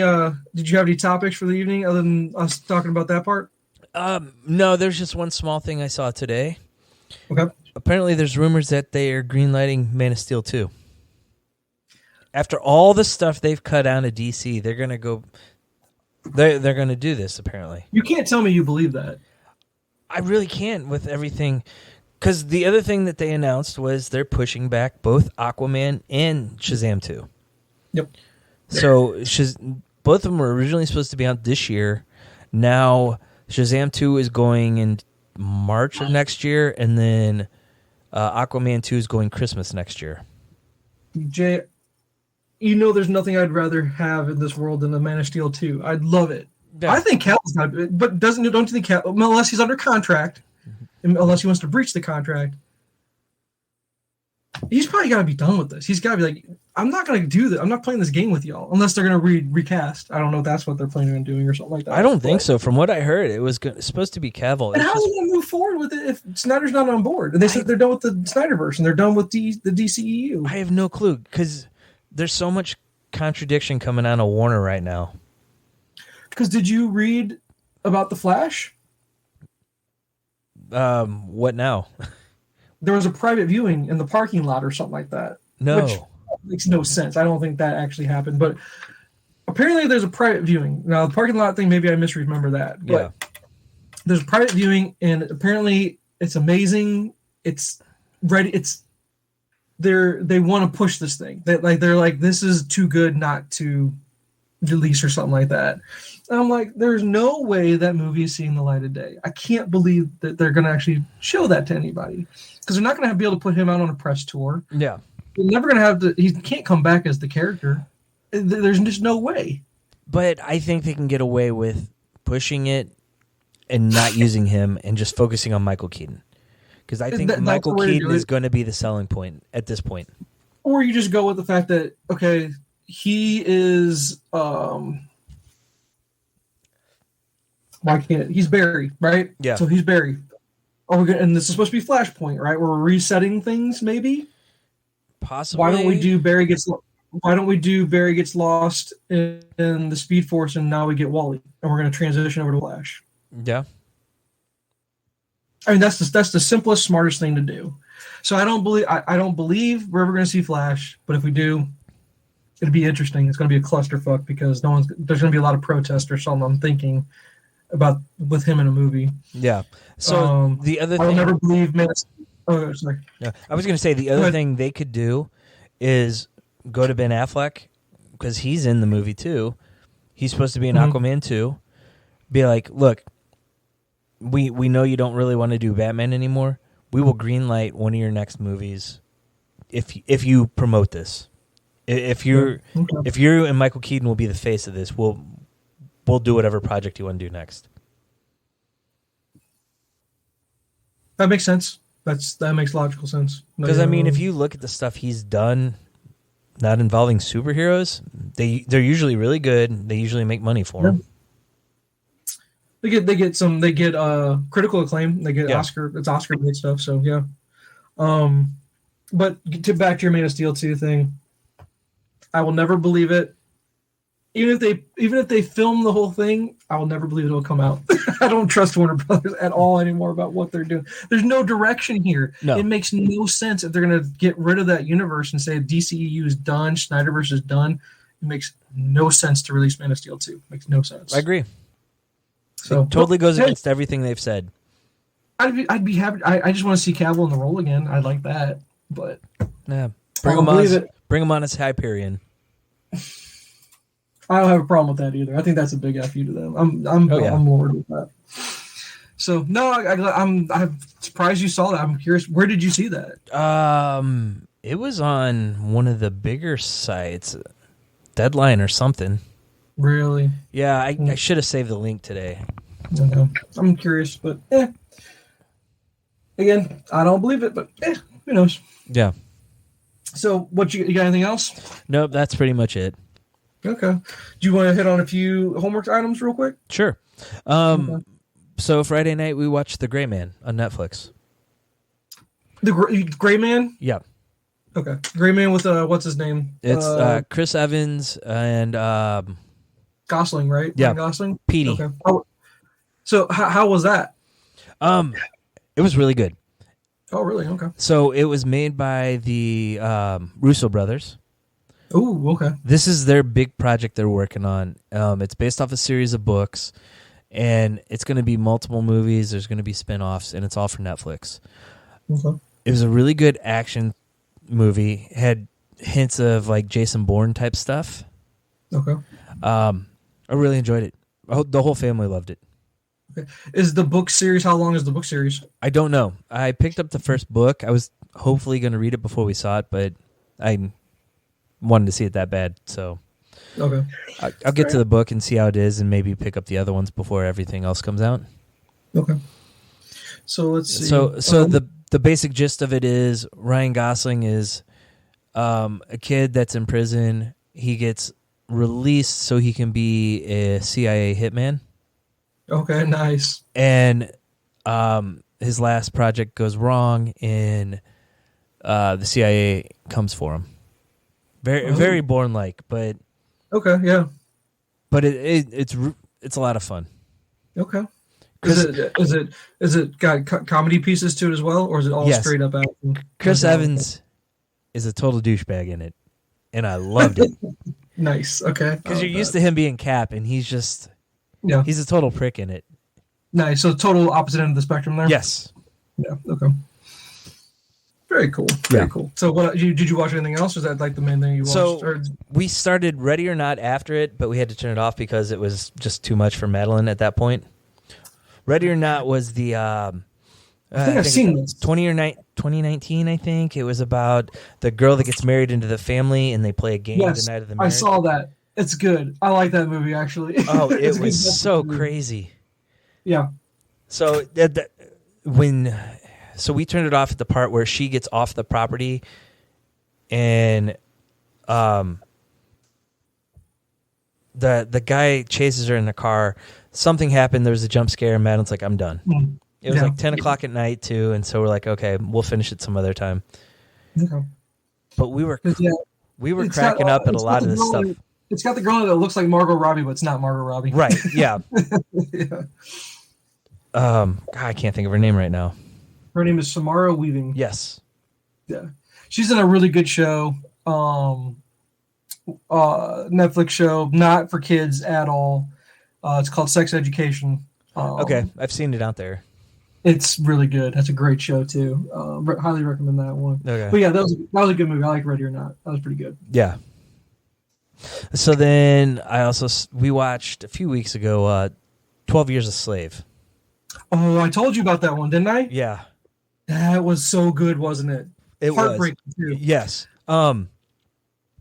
topics for the evening other than us talking about that part? No, there's just one small thing I saw today. Okay. Apparently, there's rumors that they are greenlighting Man of Steel 2. After all the stuff they've cut out of DC, they're gonna go. They're gonna do this. Apparently, you can't tell me you believe that. I really can't with everything, because the other thing that they announced was they're pushing back both Aquaman and Shazam 2. Yep. So both of them were originally supposed to be out this year. Now Shazam 2 is going in March of next year, and then Aquaman 2 is going Christmas next year. Jay, there's nothing I'd rather have in this world than the Man of Steel 2. I'd love it. Yeah. I think Cavill's not, but don't you think Cavill, unless he's under contract, unless he wants to breach the contract, he's probably got to be done with this. He's got to be like, I'm not going to do this. I'm not playing this game with y'all unless they're going to recast. I don't know if that's what they're planning on doing or something like that. I don't think so. From what I heard, it was supposed to be Cavill. And how are they going to move forward with it if Snyder's not on board? And they said they're done with the Snyderverse and they're done with the DCEU. I have no clue because there's so much contradiction coming out of Warner right now. Because did you read about the Flash? What now? There was a private viewing in the parking lot or something like that. No. Which makes no sense. I don't think that actually happened. But apparently there's a private viewing. Now, the parking lot thing, maybe I misremember that. But there's a private viewing, and apparently it's amazing. It's ready. They want to push this thing. They're like, this is too good not to release or something like that. And I'm like, there's no way that movie is seeing the light of day. I can't believe that they're going to actually show that to anybody because they're not going to be able to put him out on a press tour. Yeah. They're never going to have to, he can't come back as the character. There's just no way. But I think they can get away with pushing it and not using him and just focusing on Michael Keaton. Because I think Michael Keaton is going to be the selling point at this point. Or you just go with the fact that, okay, he is he's Barry, right? Yeah. So he's Barry. And this is supposed to be Flashpoint, right? We're resetting things, maybe. Possibly. Why don't we do Barry gets lost in the Speed Force, and now we get Wally, and we're going to transition over to Flash. Yeah. I mean, that's the simplest, smartest thing to do. So I don't believe we're ever going to see Flash, but if we do, it'll be interesting. It's going to be a clusterfuck because there's going to be a lot of protest or something. I'm thinking about with him in a movie. Yeah. So the other thing, I will never believe. Oh, sorry. Yeah, I was going to say the other thing they could do is go to Ben Affleck because he's in the movie too. He's supposed to be in Aquaman too. Be like, look, we know you don't really want to do Batman anymore. We will greenlight one of your next movies if you promote this. If you and Michael Keaton will be the face of this, we'll do whatever project you want to do next. That makes sense. That makes logical sense. Because I mean, if you look at the stuff he's done, not involving superheroes, they're usually really good. They usually make money for him. They get critical acclaim. They get Oscar. It's Oscar bait stuff. So yeah. But back to your Man of Steel 2 thing. I will never believe it. Even if they film the whole thing, I will never believe it'll come out. I don't trust Warner Brothers at all anymore about what they're doing. There's no direction here. No. It makes no sense if they're going to get rid of that universe and say DCEU is done, Snyderverse is done. It makes no sense to release Man of Steel 2. It makes no sense. I agree. So it totally goes against everything they've said. I'd be happy. I just want to see Cavill in the role again. I'd like that, but yeah, bring him on as Hyperion. I don't have a problem with that either. I think that's a big F you to them. I'm bored with that. So no, I'm surprised you saw that. I'm curious. Where did you see that? It was on one of the bigger sites, Deadline or something. Really? Yeah, I should have saved the link today. Okay. I'm curious, but again, I don't believe it, but who knows? Yeah. So, what you got? Anything else? Nope, that's pretty much it. Okay. Do you want to hit on a few homework items real quick? Sure. Okay. So Friday night we watched The Gray Man on Netflix. The Gray Man? Yeah. Okay. Gray Man with what's his name? It's Chris Evans and Gosling, right? Yeah. Ryan Gosling. Petey. Okay. So how was that? It was really good. Oh, really? Okay. So it was made by the Russo brothers. Oh, okay. This is their big project they're working on. It's based off a series of books, and it's going to be multiple movies. There's going to be spinoffs, and it's all for Netflix. Okay. It was a really good action movie. Had hints of like Jason Bourne type stuff. Okay. I really enjoyed it. The whole family loved it. Okay. Is the book series? How long is the book series? I don't know. I picked up the first book. I was hopefully going to read it before we saw it, but I wanted to see it that bad, so okay. I'll get to the book and see how it is, and maybe pick up the other ones before everything else comes out. Okay. So let's see. So the basic gist of it is Ryan Gosling is a kid that's in prison. He gets released so he can be a CIA hitman. Okay, nice. And his last project goes wrong, and the CIA comes for him. Very Bourne-like, but okay, yeah. But it's a lot of fun. Okay. Is it got comedy pieces to it as well, or is it all straight up action? Chris Evans is a total douchebag in it, and I loved it. Nice. Okay. Because you're used to him being Cap, and he's just he's a total prick in it. Nice. So total opposite end of the spectrum there. Yes. Yeah. Okay. Very cool. Very cool. So, did you watch anything else? Or is that like the main thing you watched? So we started Ready or Not after it, but we had to turn it off because it was just too much for Madeline at that point. Ready or Not was the I think I've seen this. 2019. I think it was about the girl that gets married into the family, and they play a game the night of the marriage. I saw that. It's good. I like that movie actually. Oh, it was so crazy. Yeah. So So we turned it off at the part where she gets off the property, and the guy chases her in the car. Something happened. There was a jump scare, and Madeline's like, "I'm done." It was like 10 o'clock at night too, and so we're like, "Okay, we'll finish it some other time." Okay. But we were cracking up at a lot of this stuff. It's got the girl that looks like Margot Robbie, but it's not Margot Robbie. Right? Yeah. God, I can't think of her name right now. Her name is Samara Weaving. Yes. Yeah. She's in a really good show. Netflix show, not for kids at all. It's called Sex Education. Okay. I've seen it out there. It's really good. That's a great show too. Highly recommend that one. Okay. But yeah, that was a good movie. I like Ready or Not. That was pretty good. Yeah. So then we watched a few weeks ago 12 Years a Slave. Oh, I told you about that one, didn't I? Yeah. That was so good, wasn't it? It Heartbreaking was. Too. Yes.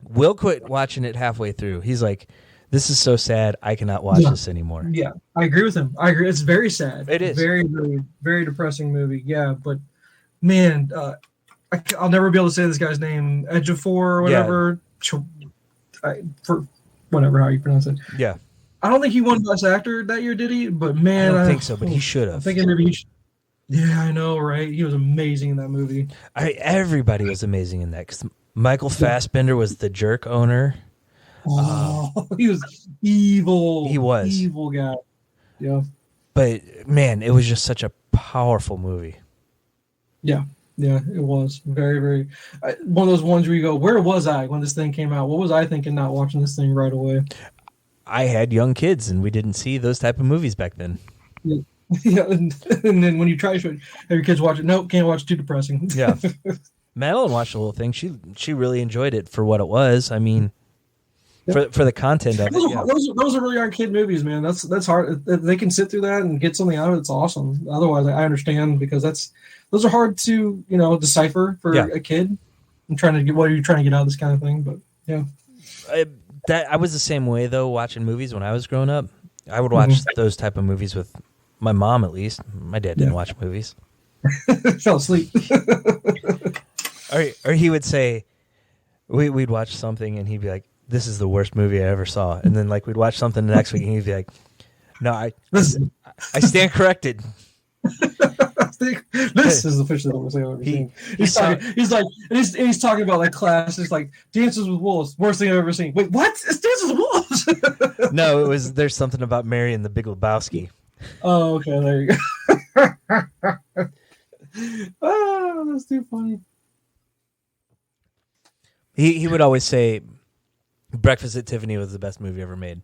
Will quit watching it halfway through. He's like, "This is so sad. I cannot watch this anymore." Yeah, I agree with him. I agree. It's very sad. It is. Very, very, very depressing movie. Yeah, but man, I'll never be able to say this guy's name. Ejiofor or whatever. Yeah. For whatever, how you pronounce it. Yeah. I don't think he won Best Actor that year, did he? But man, I don't think so, but he should have. I'm thinking maybe he should. Yeah, I know, right? He was amazing in that movie. Everybody was amazing in that, because Michael Fassbender was the jerk owner. Oh, he was evil. He was. Evil guy. Yeah. But, man, it was just such a powerful movie. Yeah. Yeah, it was. Very, very... one of those ones where you go, where was I when this thing came out? What was I thinking not watching this thing right away? I had young kids, and we didn't see those type of movies back then. Yeah. Yeah, and then when you try to have your kids watch it, nope, can't watch, too depressing. Yeah. Madeline watched the whole thing. She really enjoyed it for what it was. I mean, for the content of it. Yeah. Those are really our kid movies, man. That's hard. If they can sit through that and get something out of it, it's awesome. Otherwise, I understand, because those are hard to decipher for a kid. I'm trying to get what are you trying to get out of this kind of thing, but yeah. I was the same way though, watching movies when I was growing up. I would watch those type of movies with my mom, at least. My dad didn't watch movies. Fell asleep. Or he would say, we'd watch something and he'd be like, "This is the worst movie I ever saw." And then like we'd watch something the next week and he'd be like, "No, I stand corrected." This is officially the worst thing I've ever seen. He's talking about like classes like Dances with Wolves, worst thing I've ever seen. Wait, what? It's Dances with Wolves. No, there's something about Mary and the Big Lebowski. Oh, okay, there you go. Oh, that's too funny. He would always say Breakfast at Tiffany was the best movie ever made.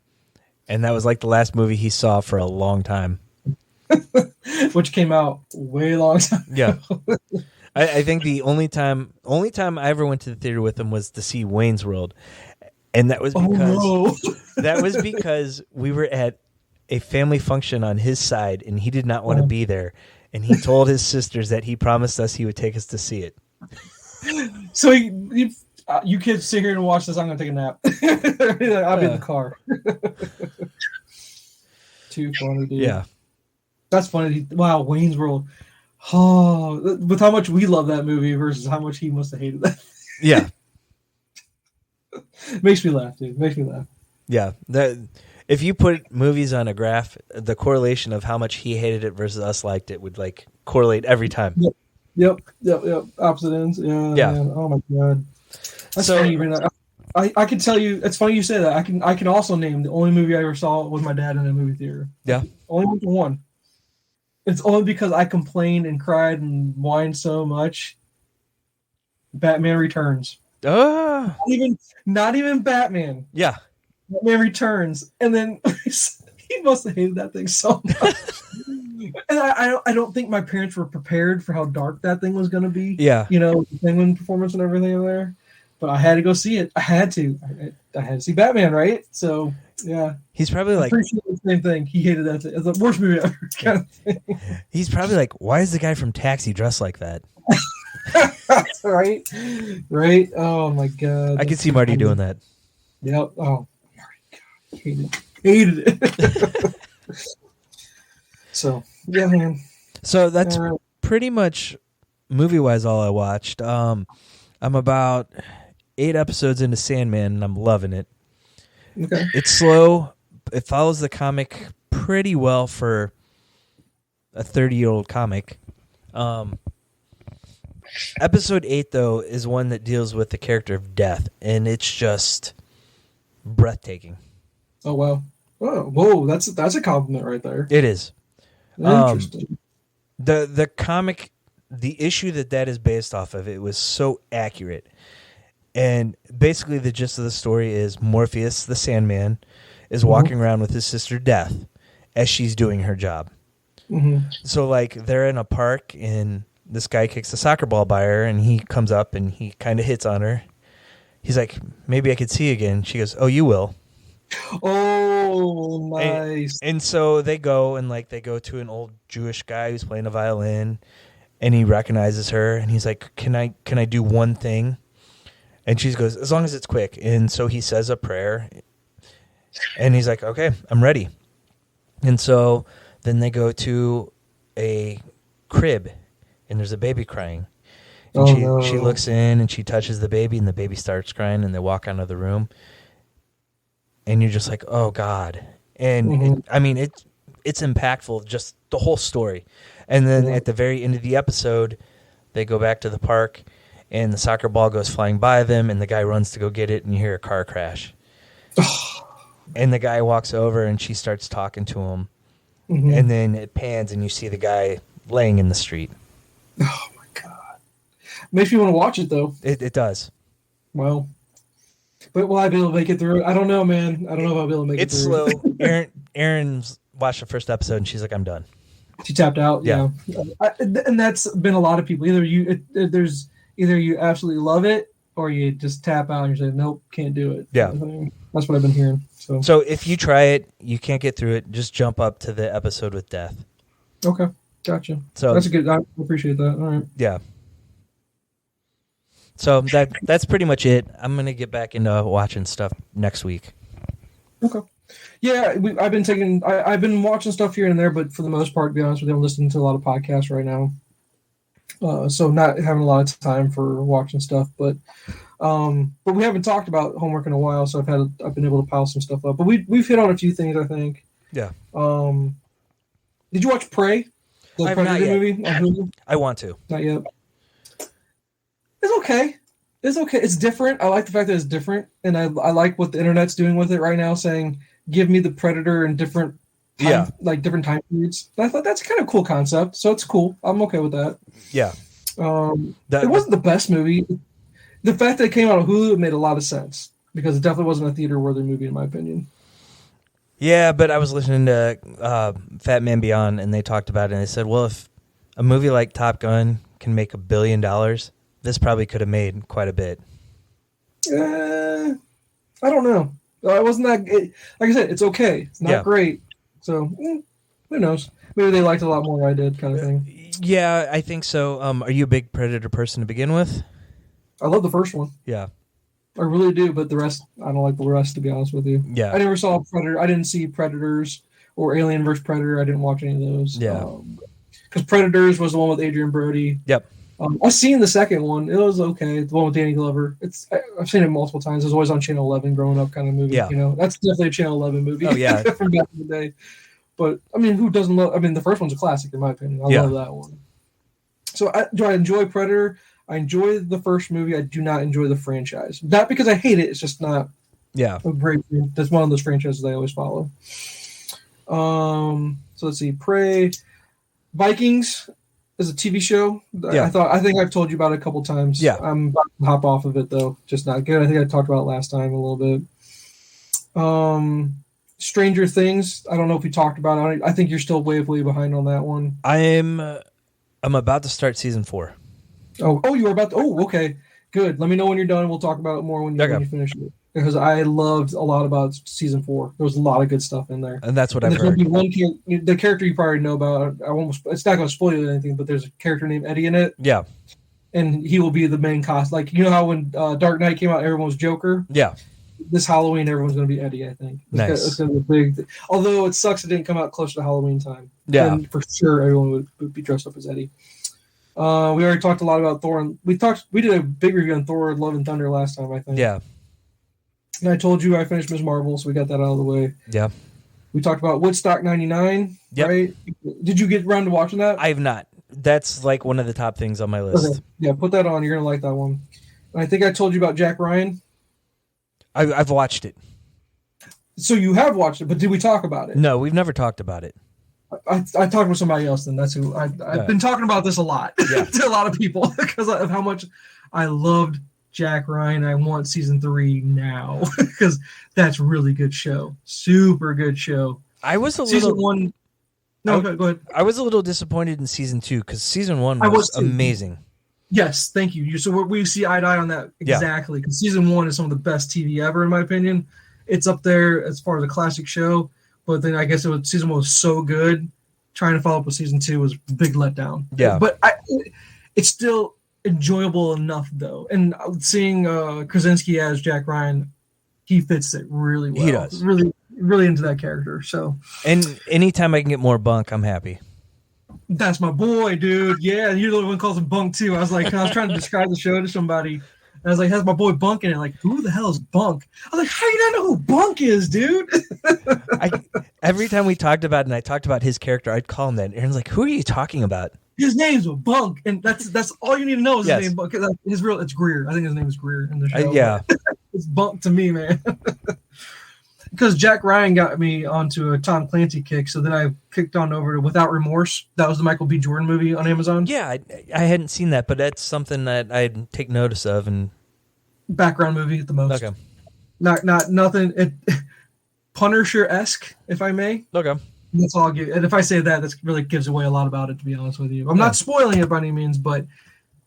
And that was like the last movie he saw for a long time. Which came out way long time ago. Yeah. I think the only time I ever went to the theater with him was to see Wayne's World. And that was because we were at a family function on his side and he did not want to be there. And he told his sisters that he promised us he would take us to see it. So you kids sit here and watch this. I'm going to take a nap. I'll be in the car. Too funny, dude. Yeah. That's funny. Wow, Wayne's World. Oh, with how much we love that movie versus how much he must have hated that. Yeah. Makes me laugh, dude. Makes me laugh. Yeah. If you put movies on a graph, the correlation of how much he hated it versus us liked it would like correlate every time. Yep. Opposite ends. Yeah. Man. Oh my god. That's funny. I can tell you. It's funny you say that. I can also name the only movie I ever saw with my dad in a movie theater. Yeah. Only one. It's only because I complained and cried and whined so much. Batman Returns. Not even Batman. Yeah. Batman Returns. And then he must have hated that thing so much. And I don't think my parents were prepared for how dark that thing was going to be. Yeah. The Penguin performance and everything in there. But I had to go see it. I had to see Batman, right? So, yeah. He's probably like... I'm pretty sure the same thing. He hated that thing. It's the worst movie ever. Kind of thing. He's probably like, why is the guy from Taxi dressed like that? Right? Right? Oh, my God. I can see Marty doing that. Yep. Oh, Marty. God. Hated it. So, yeah, man. So, that's pretty much movie-wise all I watched. I'm about 8 episodes into Sandman, and I'm loving it. Okay. It's slow. It follows the comic pretty well for a 30-year-old comic. Episode 8, though, is one that deals with the character of Death, and it's just breathtaking. Oh, wow. Oh, whoa, that's a compliment right there. It is. Interesting. The comic, the issue that is based off of, it was so accurate. And basically the gist of the story is Morpheus, the Sandman, is walking around with his sister Death as she's doing her job. Mm-hmm. So, like, they're in a park, and this guy kicks a soccer ball by her, and he comes up, and he kind of hits on her. He's like, maybe I could see you again. She goes, oh, you will. Oh, nice. And so they go, and, like, they go to an old Jewish guy who's playing a violin, and he recognizes her, and he's like, can I do one thing? And she goes, as long as it's quick. And so he says a prayer, and he's like, okay, I'm ready. And so then they go to a crib, and there's a baby crying. And she looks in, and she touches the baby, and the baby starts crying, and they walk out of the room. And you're just like, oh, God. And it's impactful, just the whole story. And then at the very end of the episode, they go back to the park, and the soccer ball goes flying by them, and the guy runs to go get it, and you hear a car crash. And the guy walks over, and she starts talking to him. And then it pans, and you see the guy laying in the street. Oh, my God. Makes me want to watch it, though. It does. Well, but will I be able to make it through? I don't know, man. I don't know if I'll be able to make it through. It's slow. Aaron's watched the first episode, and she's like, I'm done. She tapped out. Yeah. And that's been a lot of people. Either you absolutely love it, or you just tap out and you say, nope, can't do it. Yeah. That's what I've been hearing. So if you try it, you can't get through it, just jump up to the episode with death. Okay. Gotcha. So that's a good. I appreciate that. All right. Yeah. So that's pretty much it. I'm gonna get back into watching stuff next week. Okay. Yeah, I've been watching stuff here and there, but for the most part, to be honest with you, I'm listening to a lot of podcasts right now. So not having a lot of time for watching stuff, but we haven't talked about homework in a while, so I've been able to pile some stuff up. But we've hit on a few things, I think. Yeah. Did you watch Prey? The Predator movie on Hulu? I want to. Not yet. It's okay. It's different. I like the fact that it's different, and I like what the internet's doing with it right now, saying give me the Predator in different different time periods. I thought that's kind of a cool concept, so it's cool. I'm okay with that. Yeah. It wasn't the best movie. The fact that it came out on Hulu, it made a lot of sense because it definitely wasn't a theater-worthy movie, in my opinion. Yeah, but I was listening to Fat Man Beyond, and they talked about it, and they said, well, if a movie like Top Gun can make $1 billion, this probably could have made quite a bit. I don't know. It wasn't that. Like I said, it's okay. It's not great. So who knows? Maybe they liked it a lot more than I did, kind of thing. Yeah, I think so. Are you a big Predator person to begin with? I love the first one. Yeah. I really do, but the rest, I don't like the rest, to be honest with you. Yeah. I never saw Predator. I didn't see Predators or Alien vs. Predator. I didn't watch any of those. Yeah. Because Predators was the one with Adrian Brody. Yep. I've seen the second one. It was okay. The one with Danny Glover. I've seen it multiple times. It was always on Channel 11 growing up kind of movie. Yeah. You know, that's definitely a Channel 11 movie. Oh, yeah. From back in the day. But, I mean, who doesn't love... I mean, the first one's a classic, in my opinion. I love that one. So, do I enjoy Predator? I enjoy the first movie. I do not enjoy the franchise. Not because I hate it. It's just not a great... That's one of those franchises I always follow. So, let's see. Prey. Vikings is a TV show. Yeah. I think I've told you about it a couple times. Yeah. I'm about to hop off of it, though. Just not good. I think I talked about it last time a little bit. Stranger Things. I don't know if we talked about it. I think you're still way behind on that one. I'm about to start season 4. Oh, you were about to... Oh, okay. Good. Let me know when you're done. We'll talk about it more when you finish it. Because I loved a lot about season 4. There was a lot of good stuff in there. And that's what I've heard. The character you probably know about, it's not going to spoil you anything, but there's a character named Eddie in it. Yeah. And he will be the main cost. Like, you know how when Dark Knight came out, everyone was Joker? Yeah. This Halloween, everyone's going to be Eddie, I think. It's going to be a big thing. Although it sucks it didn't come out close to Halloween time. Yeah. Then for sure, everyone would be dressed up as Eddie. We already talked a lot about Thor. And we did a big review on Thor Love and Thunder last time, I think. Yeah. And I told you I finished Ms. Marvel, so we got that out of the way. Yeah. We talked about Woodstock 99, right? Did you get around to watching that? I have not. That's like one of the top things on my list. Okay. Yeah, put that on. You're going to like that one. And I think I told you about Jack Ryan. I've watched it. So you have watched it, but did we talk about it? No, we've never talked about it. I talked with somebody else, then that's who I've been talking about this a lot to a lot of people because of how much I loved Jack Ryan. I want season 3 now because that's really good show. Super good show. I was a season little 1. No, go ahead. I was a little disappointed in season 2 because season 1 was amazing. Yes, thank you. So we see eye to eye on that exactly because season 1 is some of the best TV ever in my opinion. It's up there as far as a classic show, but then I guess season 1 was so good. Trying to follow up with season 2 was a big letdown. Yeah, but it's still enjoyable enough though. And seeing Krasinski as Jack Ryan, he fits it really well. He does. Really into that character. So, and anytime I can get more Bunk, I'm happy. That's my boy, dude. Yeah, you're the one who calls him Bunk too. I was trying to describe the show to somebody. And I was like, "Has my boy Bunk in it?" Like, who the hell is Bunk? I was like, "How do you not know who Bunk is, dude?" every time we talked about it and I talked about his character, I'd call him that. And Aaron's like, "Who are you talking about?" His name's Bunk, and that's all you need to know is his name. Bunk. It's Greer. I think his name is Greer in the show. Yeah, it's Bunk to me, man. Because Jack Ryan got me onto a Tom Clancy kick, so then I kicked on over to Without Remorse. That was the Michael B. Jordan movie on Amazon. Yeah, I hadn't seen that, but that's something that I'd take notice of. And background movie at the most. Okay. Not nothing. Punisher-esque, if I may. Okay. That's all I'll give. And if I say that really gives away a lot of it, to be honest with you. I'm not spoiling it by any means, but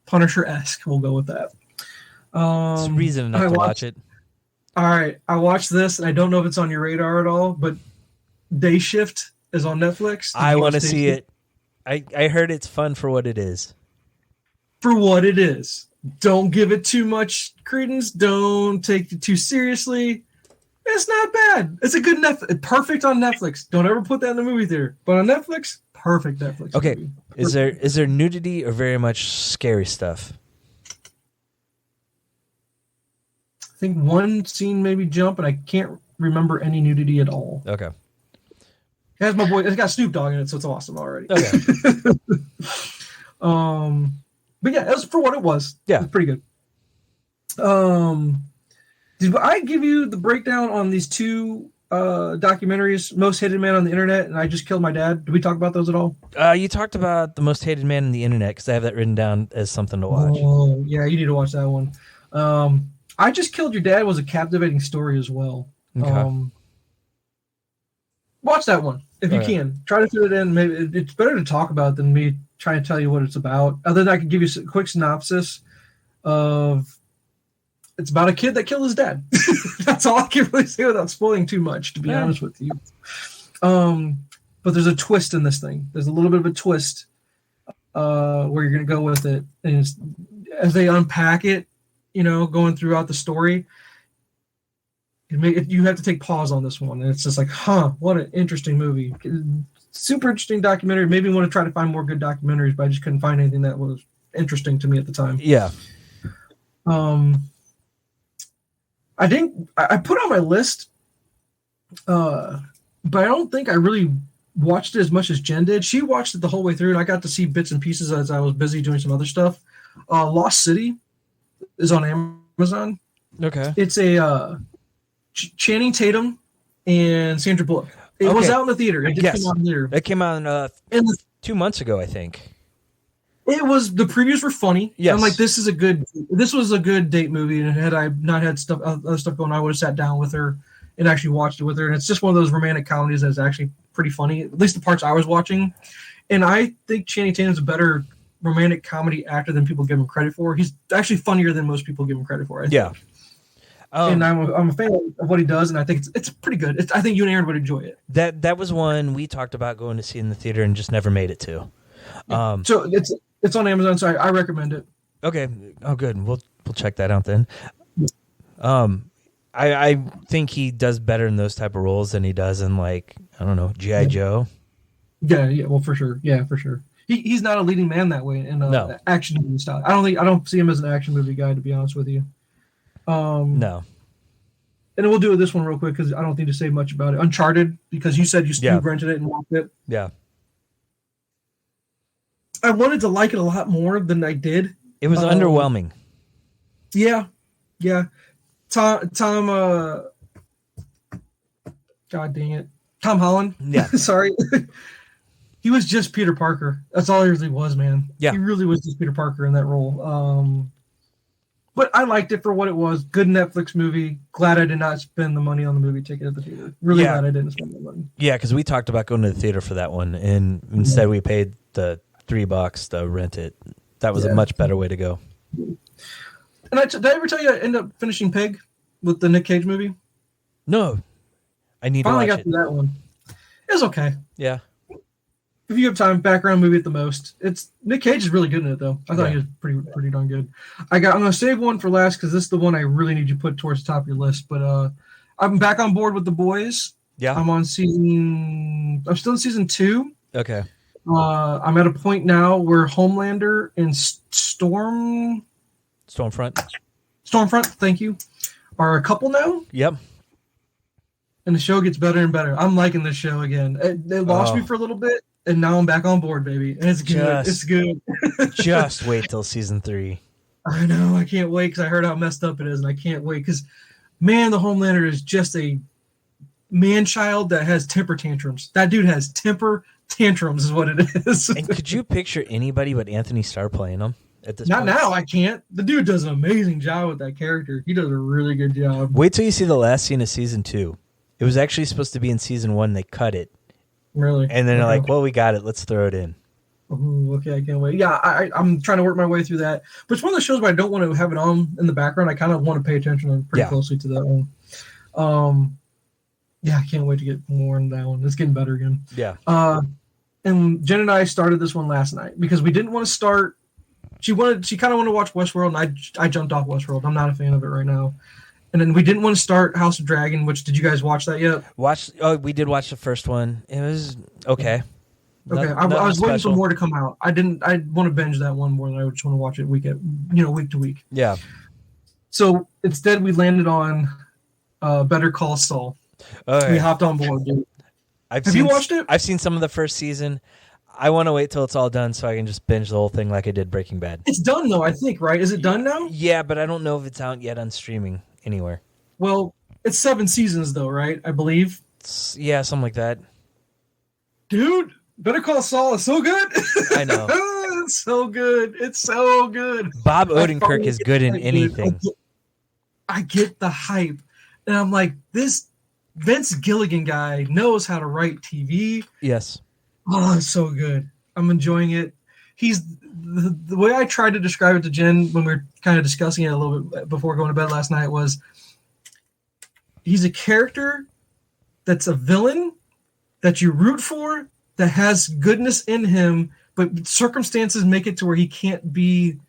Punisher-esque, we'll go with that. It's reason enough to watch it. All right, I watched this, and I don't know if it's on your radar at all, but Day Shift is on Netflix. I want to see it. I heard it's fun for what it is. For what it is. Don't give it too much credence. Don't take it too seriously. It's not bad. It's a good Netflix. Perfect on Netflix. Don't ever put that in the movie theater. But on Netflix, perfect Netflix. Okay. Movie. Is there nudity or very much scary stuff? I think one scene maybe jump, and I can't remember any nudity at all. Okay. It has my boy. It's got Snoop Dogg in it, so it's awesome already. Okay. But yeah, it was for what it was. Yeah, it was pretty good. Did I give you the breakdown on these two documentaries, Most Hated Man on the Internet and I Just Killed My Dad? Did we talk about those at all? You talked about The Most Hated Man on the Internet because I have that written down as something to watch. Oh, yeah, you need to watch that one. I Just Killed Your Dad was a captivating story as well. Okay. Watch that one if you can. Try to fit it in. Maybe it's better to talk about it than me trying to tell you what it's about. Other than I can give you a quick synopsis of it's about a kid that killed his dad. That's all I can really say without spoiling too much, to be honest with you. But there's a twist in this thing. There's a little bit of a twist where you're going to go with it. And as they unpack it, going throughout the story, you have to take pause on this one. And it's just like, what an interesting movie. Super interesting documentary. Maybe want to try to find more good documentaries, but I just couldn't find anything that was interesting to me at the time. Yeah. I think I put on my list, but I don't think I really watched it as much as Jen did. She watched it the whole way through, and I got to see bits and pieces as I was busy doing some other stuff. Lost City is on Amazon. Okay. It's a Channing Tatum and Sandra Bullock. It was out in the theater. It came out in the theater. It came out 2 months ago, I think. It was, the previews were funny. Yes. I'm like, this was a good date movie, and had I not had other stuff going, I would have sat down with her and actually watched it with her. And it's just one of those romantic comedies that's actually pretty funny, at least the parts I was watching. And I think Channing Tatum's a better romantic comedy actor than people give him credit for. He's actually funnier than most people give him credit for. I think. Yeah. And I'm a fan of what he does, and I think it's pretty good. I think you and Aaron would enjoy it. That was one we talked about going to see in the theater and just never made it to. So it's on Amazon, so I recommend it. Okay. Oh, good. We'll check that out then. I think he does better in those type of roles than he does in, like, I don't know, G.I. Joe. Yeah. Well, for sure. Yeah, for sure. He's not a leading man that way in action movie style. I don't see him as an action movie guy, to be honest with you. No. And we'll do this one real quick because I don't need to say much about it. Uncharted, because you said you rented it and watched it. Yeah. I wanted to like it a lot more than I did. It was underwhelming. Yeah. Tom God dang it. Tom Holland. Yeah. Sorry. He was just Peter Parker. That's all he really was, man. Yeah. He really was just Peter Parker in that role. But I liked it for what it was. Good Netflix movie. Glad I did not spend the money on the movie ticket at the theater. Really glad I didn't spend the money. Yeah, because we talked about going to the theater for that one, and instead we paid the $3 to rent it. That was a much better way to go. And did I ever tell you I ended up finishing Pig with the Nick Cage movie? No. I need Finally to watch got through that one. It was okay. Yeah. If you have time, background movie at the most. It's Nick Cage is really good in it though. I thought he was pretty darn good. I'm gonna save one for last because this is the one I really need you to put towards the top of your list. But I'm back on board with The Boys. Yeah. I'm still in season 2. Okay. I'm at a point now where Homelander and Stormfront, thank you, are a couple now. Yep. and the show gets better and better. I'm liking this show again. It lost me for a little bit, and now I'm back on board, baby. And it's good. It's good. Just wait till season 3. I know. I can't wait because I heard how messed up it is, and I can't wait because, man, the Homelander is just a man-child that has temper tantrums. That dude has temper tantrums is what it is. And could you picture anybody but Anthony Starr playing him at this point? Not now, I can't. The dude does an amazing job with that character. He does a really good job. Wait till you see the last scene of season 2. It was actually supposed to be in season 1. They cut it. Really? And then they're like, well, we got it. Let's throw it in. Ooh, okay, I can't wait. Yeah, I'm trying to work my way through that. But it's one of the shows where I don't want to have it on in the background. I kind of want to pay attention pretty closely to that one. Yeah, I can't wait to get more in that one. It's getting better again. Yeah. And Jen and I started this one last night because we didn't want to start. She kind of wanted to watch Westworld, and I jumped off Westworld. I'm not a fan of it right now. And then we didn't want to start House of Dragon, which did you guys watch that yet? We did watch the first one. It was okay. Okay, I was waiting for more to come out. I want to binge that one more than I just want to watch it week to week. Yeah. So instead, we landed on Better Call Saul. Okay. We hopped on board, dude. Have you watched it? I've seen some of the first season. I want to wait till it's all done so I can just binge the whole thing like I did Breaking Bad. It's done though, I think, right? Is it done now? Yeah, but I don't know if it's out yet on streaming anywhere. Well, it's 7 seasons though, right? I believe. Yeah, something like that. Dude, Better Call Saul is so good. I know. It's so good. It's so good. Bob Odenkirk is good in anything. I get the hype. And I'm like, this Vince Gilligan guy knows how to write TV. Yes. Oh, it's so good. I'm enjoying it. He's the way I tried to describe it to Jen when we were kind of discussing it a little bit before going to bed last night was he's a character that's a villain that you root for, that has goodness in him, but circumstances make it to where he can't be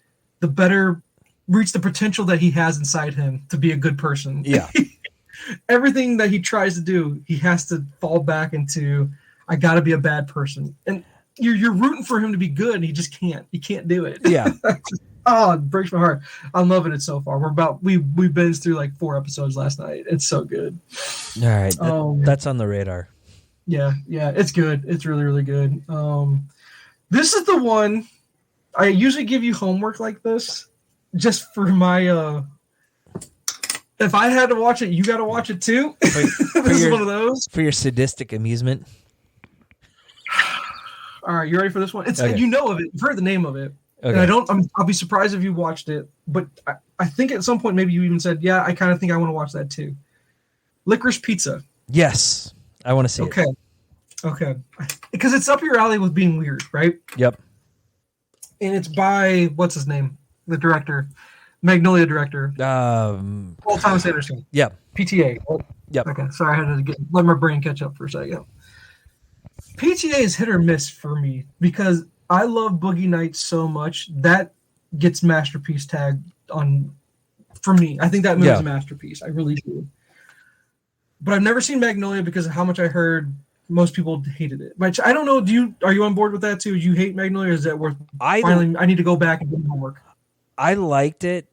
reach the potential that he has inside him to be a good person. Yeah. Everything that he tries to do, he has to fall back into, I got to be a bad person. And you're rooting for him to be good, and he just can't. He can't do it. Yeah. It breaks my heart. I'm loving it so far. We binged through like 4 episodes last night. It's so good. All right. That's on the radar. Yeah, it's good. It's really, really good. This is the one I usually give you homework like this just for my if I had to watch it, you got to watch it too. This is one of those. For your sadistic amusement. All right, you ready for this one? It's okay. You know of it. You've heard the name of it. Okay. And I'll be surprised if you watched it, but I think at some point maybe you even said, yeah, I kind of think I want to watch that too. Licorice Pizza. Yes. I want to see it. Okay. Because it's up your alley with being weird, right? Yep. And it's by, what's his name? The director. Magnolia director. Paul Thomas Anderson. Yep. PTA. Yep. Okay, sorry, I had to let my brain catch up for a second. PTA is hit or miss for me because I love Boogie Nights so much that gets masterpiece tag on for me. I think that movie's a masterpiece. I really do. But I've never seen Magnolia because of how much I heard most people hated it. But I don't know. Are you on board with that too? Do you hate Magnolia? Or is that worth? I need to go back and do homework. I liked it.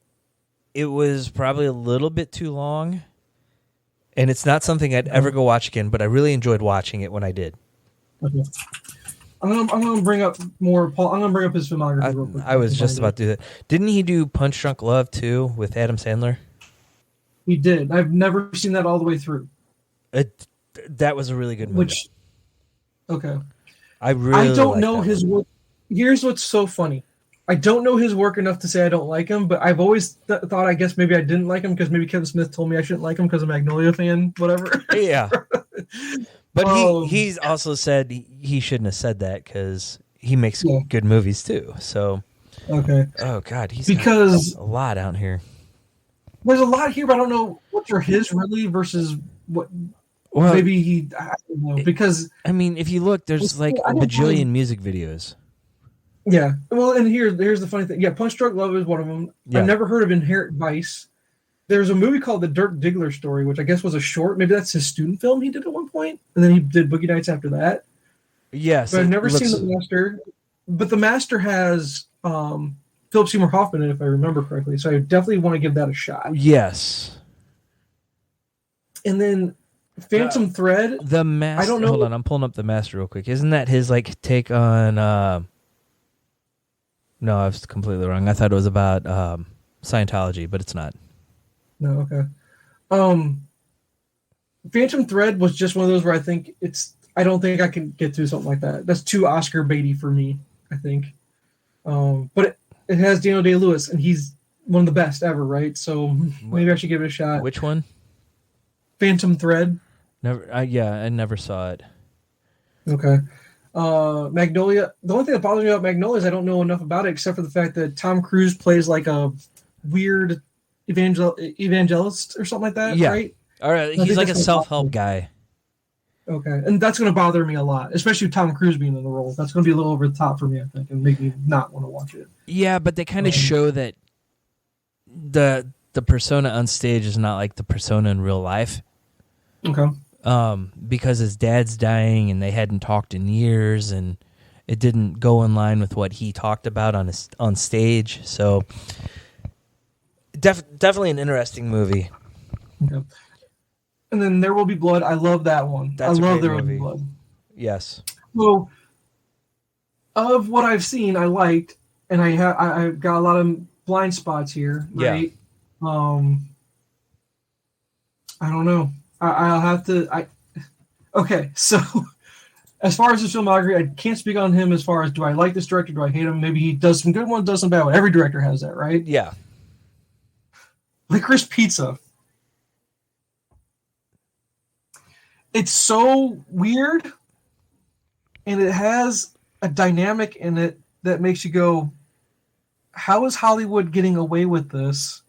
It was probably a little bit too long, and it's not something I'd ever go watch again. But I really enjoyed watching it when I did. Okay. I'm going to bring up more. Paul, I'm going to bring up his filmography real quick. I was just about to do that. Didn't he do Punch Drunk Love too with Adam Sandler? He did. I've never seen that all the way through. That was a really good movie. Okay. I don't know his work. Here's what's so funny. I don't know his work enough to say I don't like him, but I've always thought I guess maybe I didn't like him because maybe Kevin Smith told me I shouldn't like him because I'm a Magnolia fan, whatever. Yeah. But he's also said he shouldn't have said that because he makes good movies too. So. Okay. Oh God, because a lot out here. There's a lot here, but I don't know which are his really versus what. Well, maybe he. I don't know because I mean, if you look, there's like a bajillion music videos. Yeah. Well, and here's the funny thing. Yeah, Punch Drunk Love is one of them. Yeah. I've never heard of Inherent Vice. There's a movie called The Dirk Diggler Story, which I guess was a short. Maybe that's his student film he did at one point, and then he did Boogie Nights after that. Yes, but I've never seen The Master. But The Master has Philip Seymour Hoffman in it, if I remember correctly. So I definitely want to give that a shot. Yes. And then Phantom Thread. The Master. I don't know. Hold on, I'm pulling up the Master real quick. Isn't that his like take on? No, I was completely wrong. I thought it was about Scientology, but it's not. No, okay. Phantom Thread was just one of those where I don't think I can get through something like that. That's too Oscar baity for me, I think. But it has Daniel Day-Lewis, and he's one of the best ever, right? So maybe I should give it a shot. Which one? Phantom Thread. Never. I never saw it. Okay. Magnolia. The only thing that bothers me about Magnolia is I don't know enough about it, except for the fact that Tom Cruise plays like a weird evangelist or something like that, right? All right. He's like a self-help guy. Okay, and that's going to bother me a lot, especially with Tom Cruise being in the role. That's going to be a little over the top for me, I think, and make me not want to watch it. Yeah, but they kind of show that the persona on stage is not like the persona in real life. Okay. Because his dad's dying and they hadn't talked in years, and it didn't go in line with what he talked about on stage. So definitely an interesting movie. Okay. And then There Will Be Blood. I love that one. That's I love There movie. Will Be Blood. Yes. So, of what I've seen, I liked, and I've got a lot of blind spots here, right? Yeah. I don't know. I'll have to. Okay, so as far as his filmography, I can't speak on him as far as do I like this director, do I hate him? Maybe he does some good ones, does some bad ones. Every director has that, right? Yeah. Licorice Pizza. It's so weird, and it has a dynamic in it that makes you go, how is Hollywood getting away with this?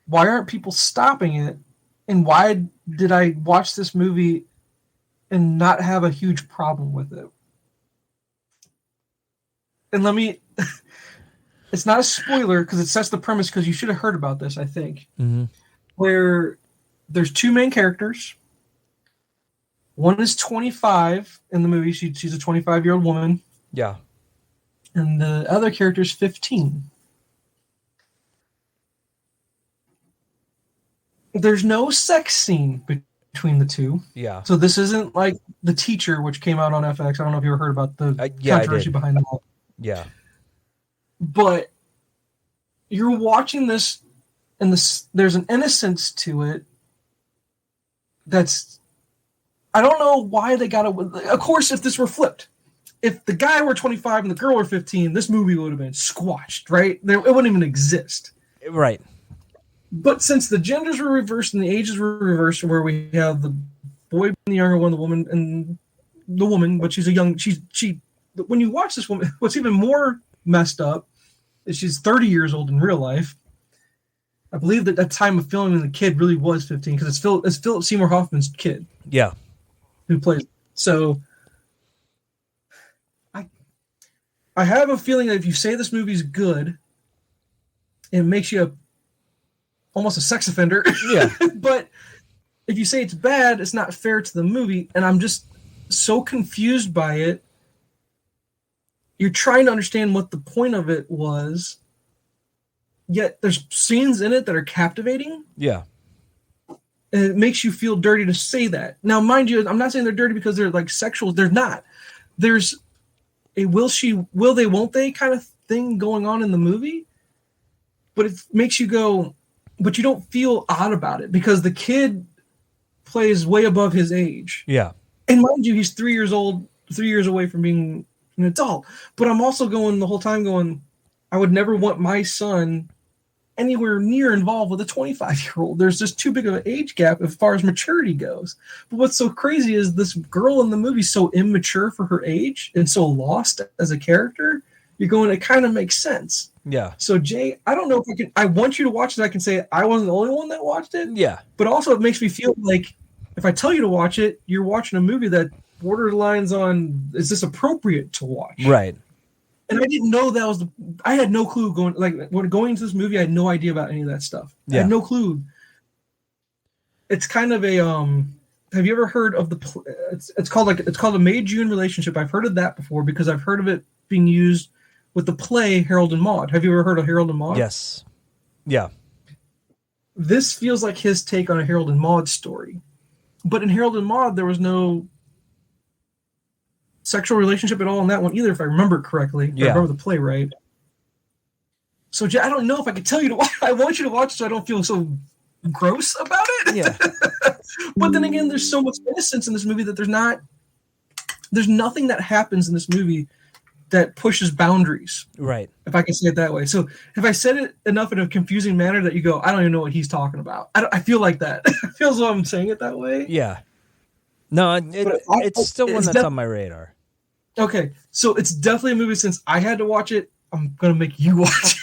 Why aren't people stopping it? And why did I watch this movie and not have a huge problem with it? And let me... It's not a spoiler because it sets the premise, because you should have heard about this, I think. Mm-hmm. Where there's two main characters. One is 25 in the movie. She's a 25-year-old woman. Yeah. And the other character is 15. There's no sex scene between the two. Yeah. So this isn't like The Teacher, which came out on FX. I don't know if you ever heard about the controversy behind that. Yeah. But you're watching this, and there's an innocence to it that's... I don't know why they got it. Of course, if this were flipped, if the guy were 25 and the girl were 15, this movie would have been squashed, right? It wouldn't even exist. Right. But since the genders were reversed and the ages were reversed, where we have the boy being the younger one, the woman, and the woman, but she's a young, she, when you watch this woman, what's even more messed up is she's 30 years old in real life. I believe that at time of filming, the kid really was 15, because it's Philip Seymour Hoffman's kid. Yeah. Who plays. So I have a feeling that if you say this movie's good, it makes you almost a sex offender. Yeah. But if you say it's bad, it's not fair to the movie, and I'm just so confused by it. You're trying to understand what the point of it was, yet there's scenes in it that are captivating. Yeah. And it makes you feel dirty to say that. Now, mind you, I'm not saying they're dirty because they're like sexual. They're not. There's a will they, won't they kind of thing going on in the movie. But it makes you go, but you don't feel odd about it because the kid plays way above his age. Yeah. And mind you, he's 3 years old, 3 years away from being an adult. But I'm also going the whole time going, I would never want my son anywhere near involved with a 25-year-old. There's just too big of an age gap as far as maturity goes. But what's so crazy is this girl in the movie so immature for her age and so lost as a character. You're going, it kind of makes sense. Yeah. So Jay, I don't know if I want you to watch it. I can say I wasn't the only one that watched it. Yeah. But also it makes me feel like if I tell you to watch it, you're watching a movie that borderlines on, is this appropriate to watch? Right. And I didn't know that was I had no clue when going into this movie. I had no idea about any of that stuff. Yeah. I had no clue. It's kind of a have you ever heard of it's called a May-June relationship. I've heard of that before because I've heard of it being used with the play Harold and Maude. Have you ever heard of Harold and Maude? Yes. Yeah. This feels like his take on a Harold and Maude story, But in Harold and Maude, there was no sexual relationship at all in that one either, if I remember correctly. Yeah. I remember the play right. So I don't know if I can tell you to watch. I want you to watch it so I don't feel so gross about it. Yeah. But then again, there's so much innocence in this movie that there's nothing that happens in this movie that pushes boundaries. Right. If I can say it that way. So if I said it enough in a confusing manner that you go, I don't even know what he's talking about. I feel like that. I feel as though I'm saying it that way. Yeah. No, it's still one that's on my radar. Okay. So it's definitely a movie. Since I had to watch it, I'm going to make you watch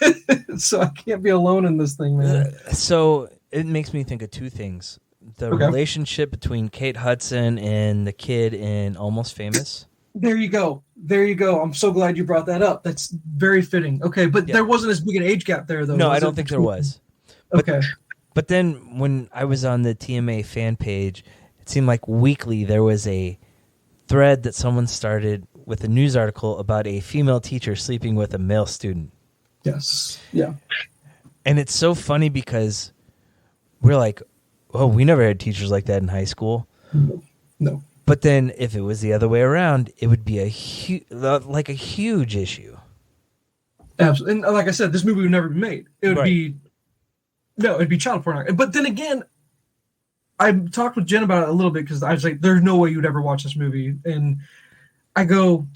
it. So I can't be alone in this thing, man. So it makes me think of two things. The relationship between Kate Hudson and the kid in Almost Famous. There you go. I'm so glad you brought that up. That's very fitting. Okay, but there wasn't as big an age gap there, though. No, I don't think there was. Okay. But then when I was on the TMA fan page, it seemed like weekly there was a thread that someone started with a news article about a female teacher sleeping with a male student. Yes. Yeah. And it's so funny because we're like, oh, we never had teachers like that in high school. No. But then if it was the other way around, it would be a huge issue. Absolutely. And like I said, this movie would never be made. It would it'd be child pornography. But then again, I talked with Jen about it a little bit because I was like, there's no way you'd ever watch this movie. And I go,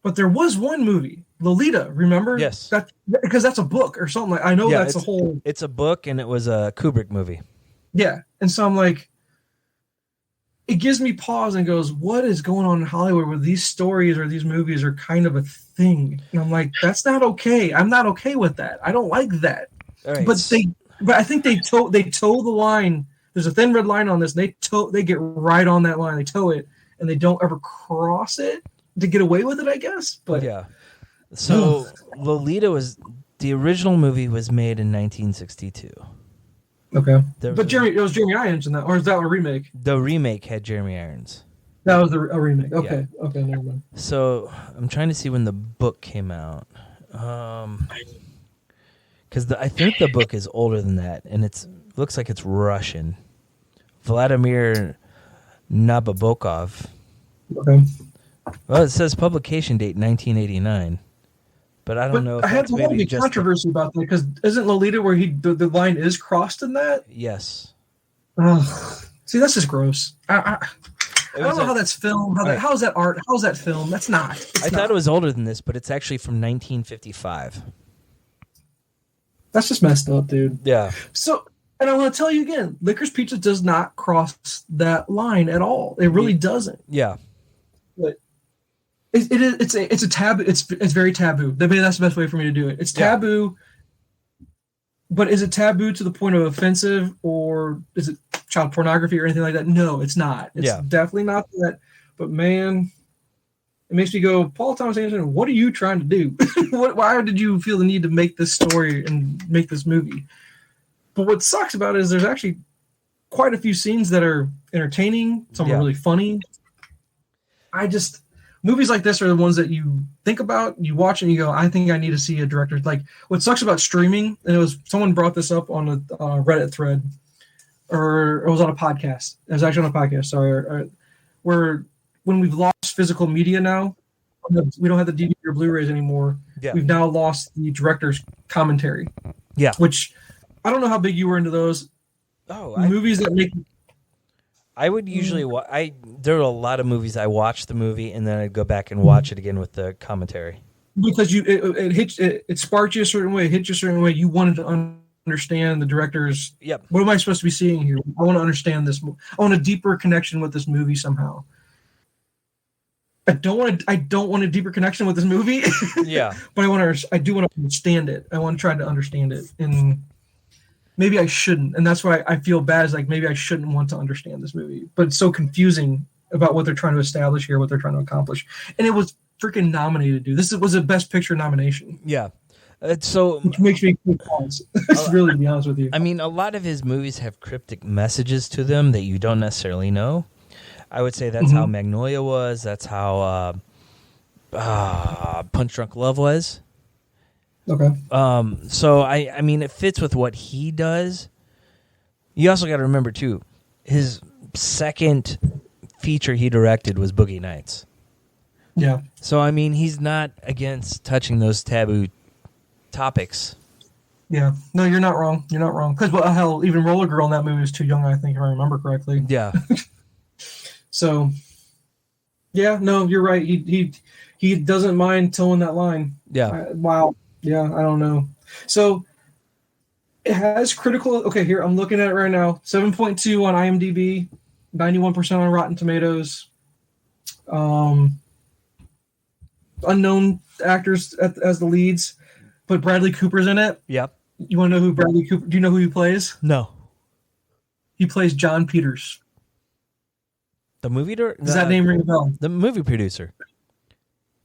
but there was one movie, Lolita, remember? Yes. Because that's a book or something. I know that's a whole... It's a book, and it was a Kubrick movie. Yeah. And so I'm like, it gives me pause and goes, what is going on in Hollywood where these stories or these movies are kind of a thing? And I'm like, that's not okay. I'm not okay with that. I don't like that. Right. But I think they toe the line. There's a thin red line on this. And they get right on that line. They toe it, and they don't ever cross it to get away with it, I guess. But yeah. So Lolita the original movie was made in 1962. Okay. It was Jeremy Irons in that, or is that a remake? The remake had Jeremy Irons. That was a remake. Okay. Yeah. Okay, never mind. So I'm trying to see when the book came out. Because I think the book is older than that, and looks like it's Russian. Vladimir Nabokov. Okay. Well, it says publication date 1989, but I don't know if I had a big controversy about that because isn't Lolita where the line is crossed in that? Yes. See, that's just gross. I don't know how that's filmed. How's that art? How's that film? That's not. I thought it was older than this, but it's actually from 1955. That's just messed up, dude. Yeah. So, and I want to tell you again, Licorice Pizza does not cross that line at all. It really doesn't. Yeah. But it's a taboo. It's very taboo. Maybe that's the best way for me to do it. It's taboo. But is it taboo to the point of offensive, or is it child pornography or anything like that? No, it's not. It's definitely not that. But man, it makes me go, Paul Thomas Anderson, what are you trying to do? Why did you feel the need to make this story and make this movie? But what sucks about it is there's actually quite a few scenes that are entertaining. Some are really funny. Movies like this are the ones that you think about, you watch, and you go, I think I need to see a director. Like, what sucks about streaming, and someone brought this up on a Reddit thread, or it was on a podcast. It was actually on a podcast, sorry. Where when we've lost physical media now, we don't have the DVD or Blu-rays anymore. Yeah. We've now lost the director's commentary. Yeah. Which, I don't know how big you were into those. Movies that make... I would usually there are a lot of movies I watch the movie and then I'd go back and watch it again with the commentary. Because it sparked you a certain way, it hit you a certain way. You wanted to understand the director's. Yep. What am I supposed to be seeing here? I want to understand this. I want a deeper connection with this movie somehow. I don't want a deeper connection with this movie. Yeah. But I do want to understand it. I want to try to understand it. And maybe I shouldn't, and that's why I feel bad. Is like maybe I shouldn't want to understand this movie, but it's so confusing about what they're trying to establish here, what they're trying to accomplish, and it was freaking nominated, dude. Was a Best Picture nomination. Yeah, which makes me pause. Really, to be honest with you. I mean, a lot of his movies have cryptic messages to them that you don't necessarily know. I would say that's how Magnolia was. That's how Punch Drunk Love was. Okay. So I mean, it fits with what he does. You also got to remember too, his second feature he directed was Boogie Nights. Yeah. So, I mean, he's not against touching those taboo topics. Yeah. No, you're not wrong. You're not wrong. Because, well, hell, even Roller Girl in that movie was too young, I think, if I remember correctly. Yeah. So, yeah, no, you're right. He doesn't mind towing that line. Yeah. Wow. Yeah, I don't know. So, it has critical... Okay, here, I'm looking at it right now. 7.2 on IMDb, 91% on Rotten Tomatoes. Unknown actors as the leads, but Bradley Cooper's in it. Yep. You want to know who Bradley Cooper? Do you know who he plays? No. He plays John Peters. The movie director? Does that name ring a bell? The movie producer.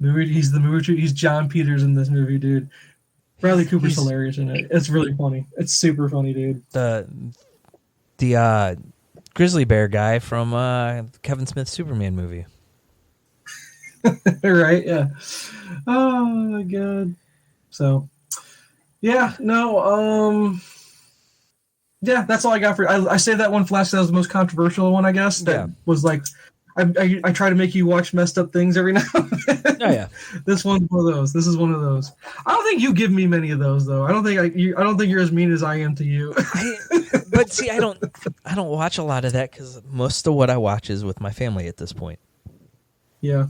He's the movie. He's John Peters in this movie, dude. Bradley Cooper's hilarious in it. It's really funny. It's super funny, dude. The grizzly bear guy from Kevin Smith's Superman movie. Right? Yeah. Oh my god. So, yeah. No. Yeah, that's all I got for. I saved that one for last. That was the most controversial one, I guess. That was like, I try to make you watch messed up things every now and then. Oh yeah. This one's one of those. This is one of those. I don't think you give me many of those though. I don't think you're as mean as I am to you. But see, I don't watch a lot of that because most of what I watch is with my family at this point. Yeah.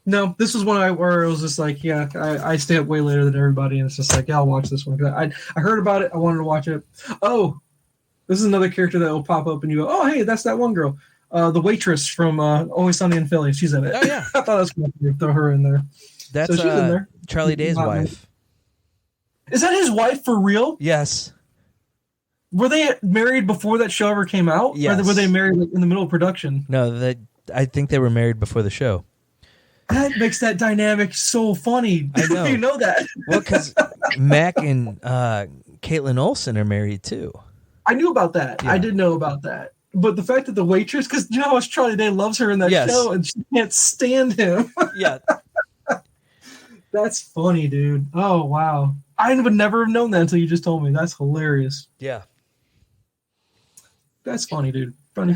No, this was one where it was just like, yeah, I stay up way later than everybody, and it's just like, yeah, I'll watch this one. I heard about it. I wanted to watch it. Oh, this is another character that will pop up, and you go, oh, hey, that's that one girl. The waitress from Always Sunny in Philly. She's in it. Oh, yeah. I thought I was going to throw her in there. That's so she's in there. Charlie Day's wife. Is that his wife for real? Yes. Were they married before that show ever came out? Yes. Or were they married in the middle of production? No, I think they were married before the show. That makes that dynamic so funny. I know. You know that. Well, because Mac and Caitlin Olsen are married too. I knew about that. Yeah. I did know about that. But the fact that the waitress, because you know how much Charlie Day loves her in that show, and she can't stand him. Yeah. That's funny, dude. Oh, wow. I would never have known that until you just told me. That's hilarious. Yeah. That's funny, dude. Funny.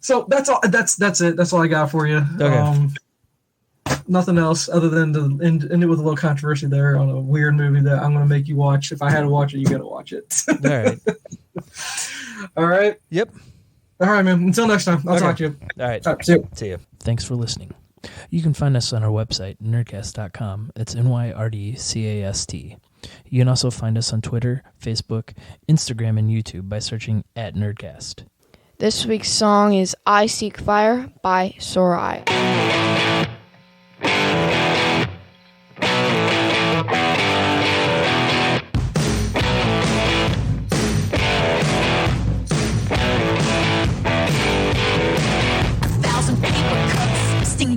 So that's all. That's it. That's all I got for you. Okay. Nothing else other than to end it with a little controversy there on a weird movie that I'm going to make you watch. If I had to watch it, you got to watch it. All right. All right. Yep. All right, man. Until next time, I'll talk to you. All right. See you. Thanks for listening. You can find us on our website, Nyrdcast.com. It's NYRDCAST. You can also find us on Twitter, Facebook, Instagram, and YouTube by searching @Nyrdcast. This week's song is I Seek Fire by Sorai.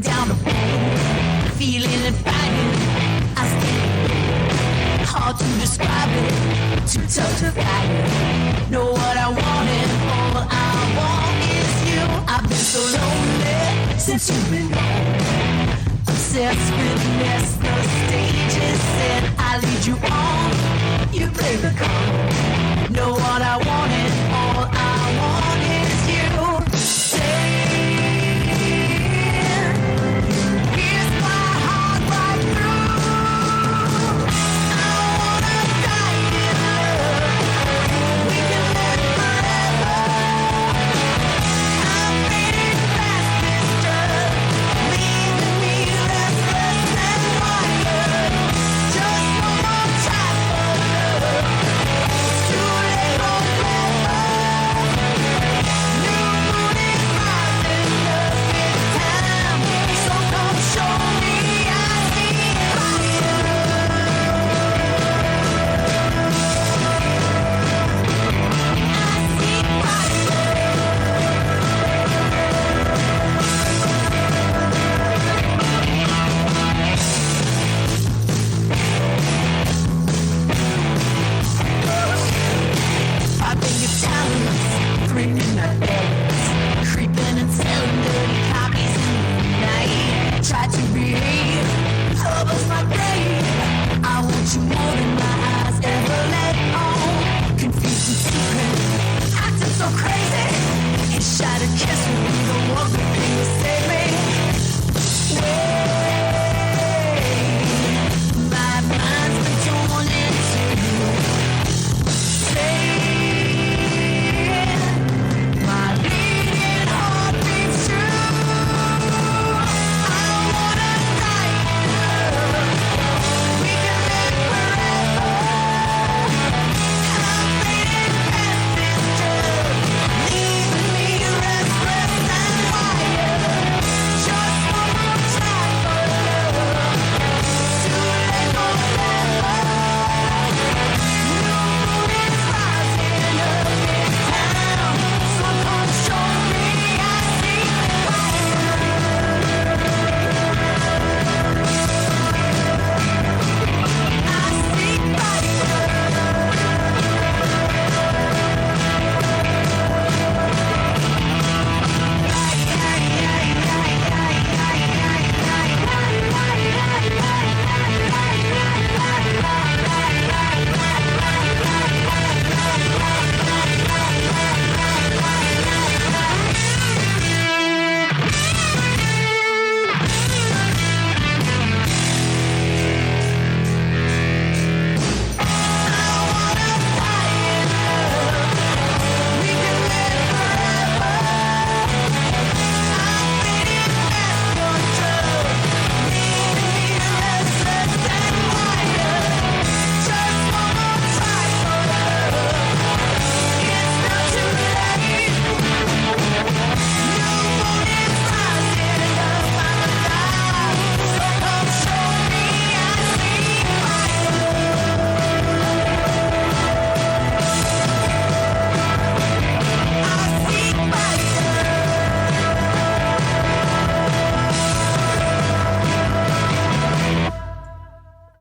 Down the road, feeling and fighting. I stay hard to describe it, too tough to fight it. Know what I want and all I want is you. I've been so lonely since you've been gone. Obsessed with mess, the stage is set. I lead you on, you play the card. Know what I want and all I want is